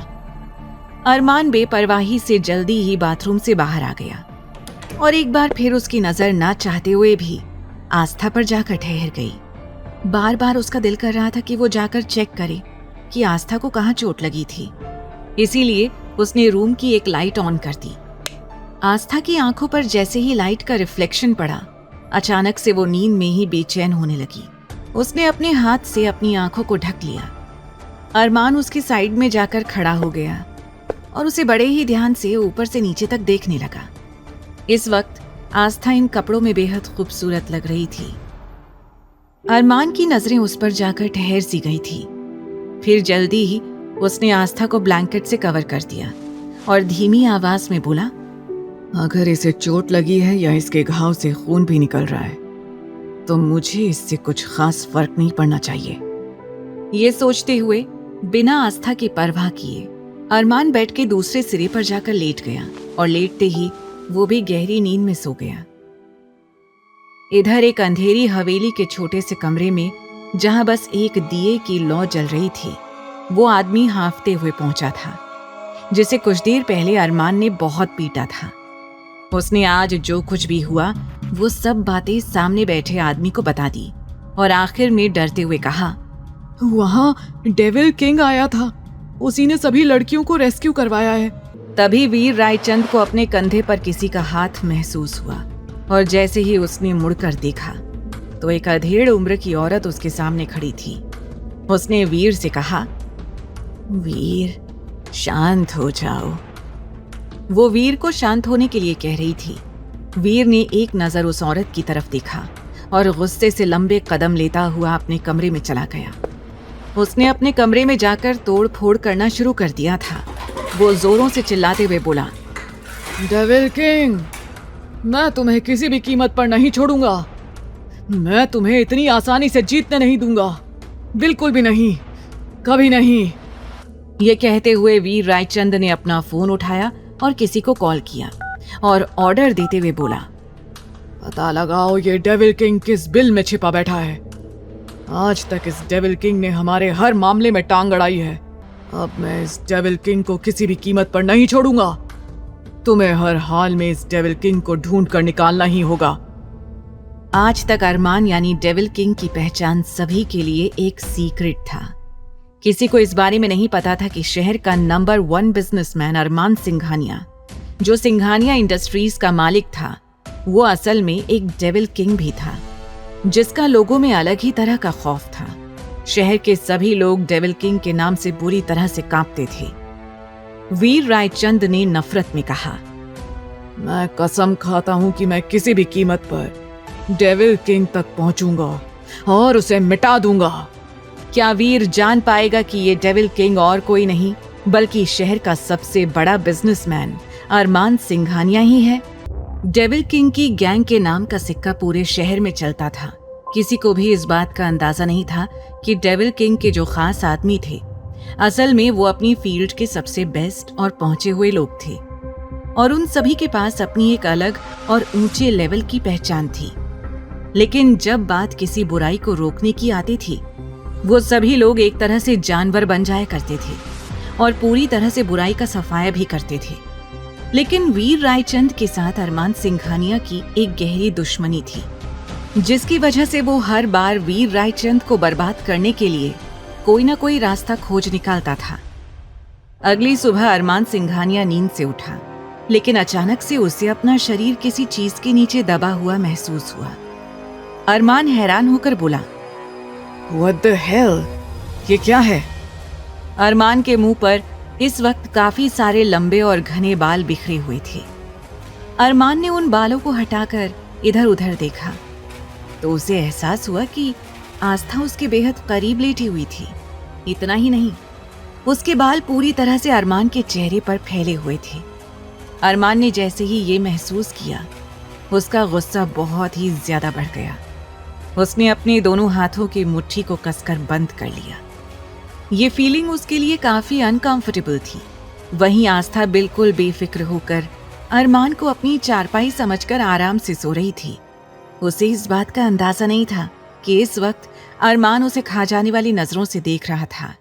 अरमान बेपरवाही से जल्दी ही बाथरूम से बाहर आ गया और एक बार फिर उसकी नजर ना चाहते हुए भी आस्था पर जाकर ठहर गई। बार बार उसका दिल कर रहा था कि वो जाकर चेक करे कि आस्था को कहाँ चोट लगी थी। इसीलिए उसने रूम की एक लाइट ऑन कर दी। आस्था की आंखों पर जैसे ही लाइट का रिफ्लेक्शन पड़ा, अचानक से वो नींद में ही बेचैन होने लगी। उसने अपने हाथ से अपनी आंखों को ढक लिया। अरमान उसके साइड में जाकर खड़ा हो गया और उसे बड़े ही ध्यान से ऊपर से नीचे तक देखने लगा। इस वक्त आस्था इन कपड़ों में बेहद खूबसूरत लग रही थी। अरमान की नजरें उस पर जाकर ठहर सी गई थी। फिर जल्दी ही उसने आस्था को ब्लैंकेट से कवर कर दिया और धीमी आवाज में बोला, अगर इसे चोट लगी है या इसके घाव से खून भी निकल रहा है तो मुझे इससे कुछ खास फर्क नहीं पड़ना चाहिए। ये सोचते हुए बिना आस्था की परवाह किए अरमान बेड के दूसरे सिरे पर जाकर लेट गया और लेटते ही वो भी गहरी नींद में सो गया। इधर एक अंधेरी हवेली के छोटे से कमरे में, जहां बस एक दिए की लौ जल रही थी, वो आदमी हांफते हुए पहुंचा था, जिसे कुछ देर पहले अरमान ने बहुत पीटा था। उसने आज जो कुछ भी हुआ वो सब बातें सामने बैठे आदमी को बता दी और आखिर में डरते हुए कहा, वहां डेविल किंग आया था, उसी ने सभी लड़कियों को रेस्क्यू करवाया है। तभी वीर रायचंद को अपने कंधे पर किसी का हाथ महसूस हुआ और जैसे ही उसने मुड़कर देखा तो एक अधेड़ उम्र की औरत उसके सामने खड़ी थी। उसने वीर से कहा, वीर शांत हो जाओ। वो वीर को शांत होने के लिए कह रही थी। वीर ने एक नजर उस औरत की तरफ देखा और गुस्से से लंबे कदम लेता हुआ अपने कमरे में चला गया। उसने अपने कमरे में जाकर तोड़ फोड़ करना शुरू कर दिया था। वो जोरों से चिल्लाते हुए बोला, डेविल किंग, मैं तुम्हें किसी भी कीमत पर नहीं छोड़ूंगा। मैं तुम्हें इतनी आसानी से जीतने नहीं दूंगा, बिल्कुल भी नहीं, कभी नहीं। ये कहते हुए वीर रायचंद ने अपना फोन उठाया और किसी को कॉल किया और ऑर्डर देते हुए बोला, पता लगाओ ये डेविल किंग किस बिल में छिपा बैठा है। आज तक इस डेविल किंग ने हमारे हर मामले में टांग अड़ाई है। अब मैं इस डेविल किंग को किसी भी कीमत पर नहीं छोड़ूंगा। तुम्हें हर हाल में इस डेविल किंग को ढूंढ कर निकालना ही होगा। आज तक अरमान यानी डेविल किंग की पहचान सभी के लिए एक सीक्रेट था। किसी को इस बारे में नहीं पता था कि शहर का नंबर 1 बिजनेसमैन अरमान सिंघानिया, जो सिंघानिया इंडस्ट्रीज का मालिक था, वो असल में एक डेविल किंग भी था, जिसका लोगों में अलग ही तरह का खौफ था। शहर के सभी लोग डेविल किंग के नाम से बुरी तरह से कांपते थे। वीर रायचंद ने नफरत में कहा, मैं कसम खाता हूं कि मैं किसी भी कीमत पर डेविल किंग तक पहुंचूंगा और उसे मिटा दूंगा। क्या वीर जान पाएगा कि ये डेविल किंग और कोई नहीं बल्कि शहर का सबसे बड़ा बिजनेसमैन अरमान सिंघानिया ही है? डेविल किंग की गैंग के नाम का सिक्का पूरे शहर में चलता था। किसी को भी इस बात का अंदाजा नहीं था कि डेविल किंग के जो खास आदमी थे, असल में वो अपनी फील्ड के सबसे बेस्ट और पहुंचे हुए लोग थे और उन सभी के पास अपनी एक अलग और ऊंचे लेवल की पहचान थी। लेकिन जब बात किसी बुराई को रोकने की आती थी, वो सभी लोग एक तरह से जानवर बन जाया करते थे और पूरी तरह से बुराई का सफाया भी करते थे। लेकिन वीर रायचंद के साथ अरमान सिंघानिया की एक गहरी दुश्मनी थी, जिसकी वजह से वो हर बार वीर रायचंद को बर्बाद करने के लिए कोई ना कोई रास्ता खोज निकालता था। अगली सुबह अरमान सिंघानिया नींद से उठा, लेकिन अचानक से उसे अपना शरीर किसी चीज के नीचे दबा हुआ महसूस हुआ। अरमान हैरान होकर बोला, What the hell? ये क्या है? अरमान के मुंह पर इस वक्त काफी सारे लंबे और घने बाल बिखरे हुए थे। अरमान ने उन बालों को हटाकर इधर उधर देखा तो उसे एहसास हुआ कि आस्था उसके बेहद करीब लेटी हुई थी। इतना ही नहीं, उसके बाल पूरी तरह से अरमान के चेहरे पर फैले हुए थे। अरमान ने जैसे ही ये महसूस किया, उसका गुस्सा बहुत ही ज्यादा बढ़ गया। उसने अपने दोनों हाथों की मुट्ठी को कसकर बंद कर लिया। ये फीलिंग उसके लिए काफी अनकंफर्टेबल थी। वहीं आस्था बिल्कुल बेफिक्र होकर अरमान को अपनी चारपाई समझकर आराम से सो रही थी। उसे इस बात का अंदाजा नहीं था कि इस वक्त अरमान उसे खा जाने वाली नजरों से देख रहा था।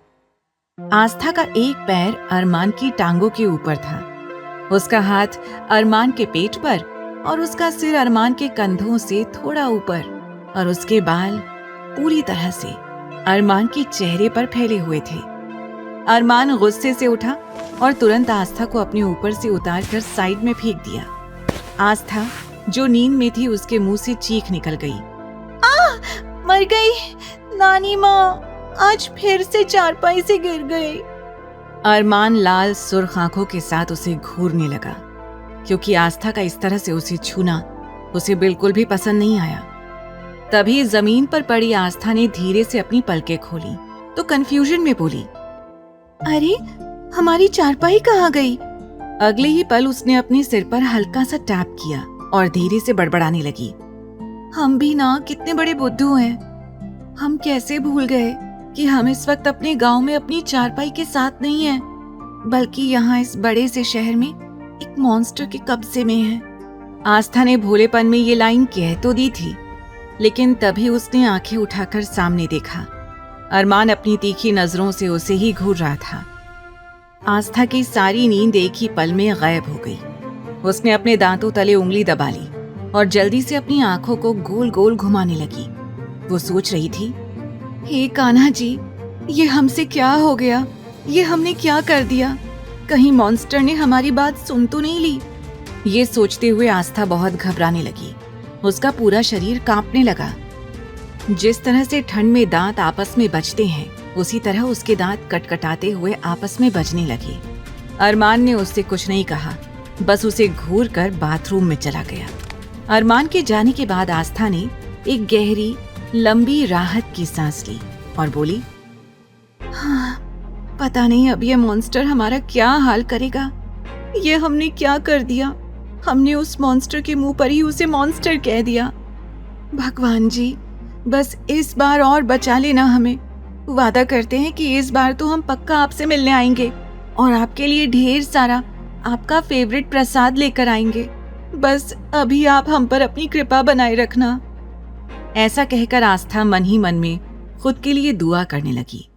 आस्था का एक पैर अरमान की टांगों के ऊपर था, उसका हाथ अरमान के पेट पर और उसका सिर अरमान के कंधों से थोड़ा ऊपर, और उसके बाल पूरी तरह से अरमान के चेहरे पर फैले हुए थे। अरमान गुस्से से उठा और तुरंत आस्था को अपने ऊपर से उतारकर साइड में फेंक दिया। आस्था जो नींद में थी, उसके मुंह से चीख निकल गई, मर गई नानी माँ, आज फिर से चारपाई से गिर गई। अरमान लाल सुर्ख आंखों के साथ उसे घूरने लगा, क्योंकि आस्था का इस तरह से उसे छूना उसे बिल्कुल भी पसंद नहीं आया। तभी जमीन पर पड़ी आस्था ने धीरे से अपनी पलकें खोली तो कंफ्यूजन में बोली, अरे हमारी चारपाई कहाँ गई? अगले ही पल उसने अपने सिर पर हल्का सा टैप किया और धीरे से बड़बड़ाने लगी, हम भी ना कितने बड़े बुद्धू हैं। हम कैसे भूल गए कि हम इस वक्त अपने गांव में अपनी चारपाई के साथ नहीं हैं, बल्कि यहाँ इस बड़े से शहर में एक मॉन्स्टर के कब्जे में है। आस्था ने भोलेपन में ये लाइन कह तो दी थी, लेकिन तभी उसने आंखें उठाकर सामने देखा। अरमान अपनी तीखी नजरों से उसे ही घूर रहा था। आस्था की सारी नींद एक ही पल में गायब हो गई। उसने अपने दांतों तले उंगली दबा ली और जल्दी से अपनी आंखों को गोल गोल घुमाने लगी। वो सोच रही थी, हे कान्हा जी, ये हमसे क्या हो गया? ये हमने क्या कर दिया? कहीं मॉन्स्टर ने हमारी बात सुन तो नहीं ली? ये सोचते हुए आस्था बहुत घबराने लगी। उसका पूरा शरीर कांपने लगा। जिस तरह से ठंड में दांत आपस में बजते हैं, उसी तरह उसके दांत कटकटाते हुए आपस में बजने लगे। अरमान ने उससे कुछ नहीं कहा, बस उसे घूर कर बाथरूम में चला गया। अरमान के जाने के बाद आस्था ने एक गहरी लंबी राहत की सांस ली और बोली, हाँ, पता नहीं अब ये मॉन्स्टर हमारा क्या हाल करेगा। ये हमने क्या कर दिया? हमने उस मॉन्स्टर के मुंह पर ही उसे मॉन्स्टर कह दिया। भगवान जी, बस इस बार और बचा लेना हमें। वादा करते हैं कि इस बार तो हम पक्का आपसे मिलने आएंगे और आपके लिए ढेर सारा आपका फेवरेट प्रसाद लेकर आएंगे। बस अभी आप हम पर अपनी कृपा बनाए रखना। ऐसा कहकर आस्था मन ही मन में खुद के लिए दुआ करने लगी।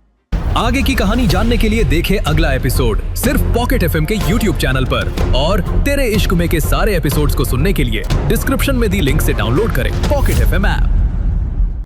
आगे की कहानी जानने के लिए देखें अगला एपिसोड सिर्फ पॉकेट एफएम के YouTube चैनल पर, और तेरे इश्क में के सारे एपिसोड्स को सुनने के लिए डिस्क्रिप्शन में दी लिंक से डाउनलोड करें पॉकेट एफएम ऐप।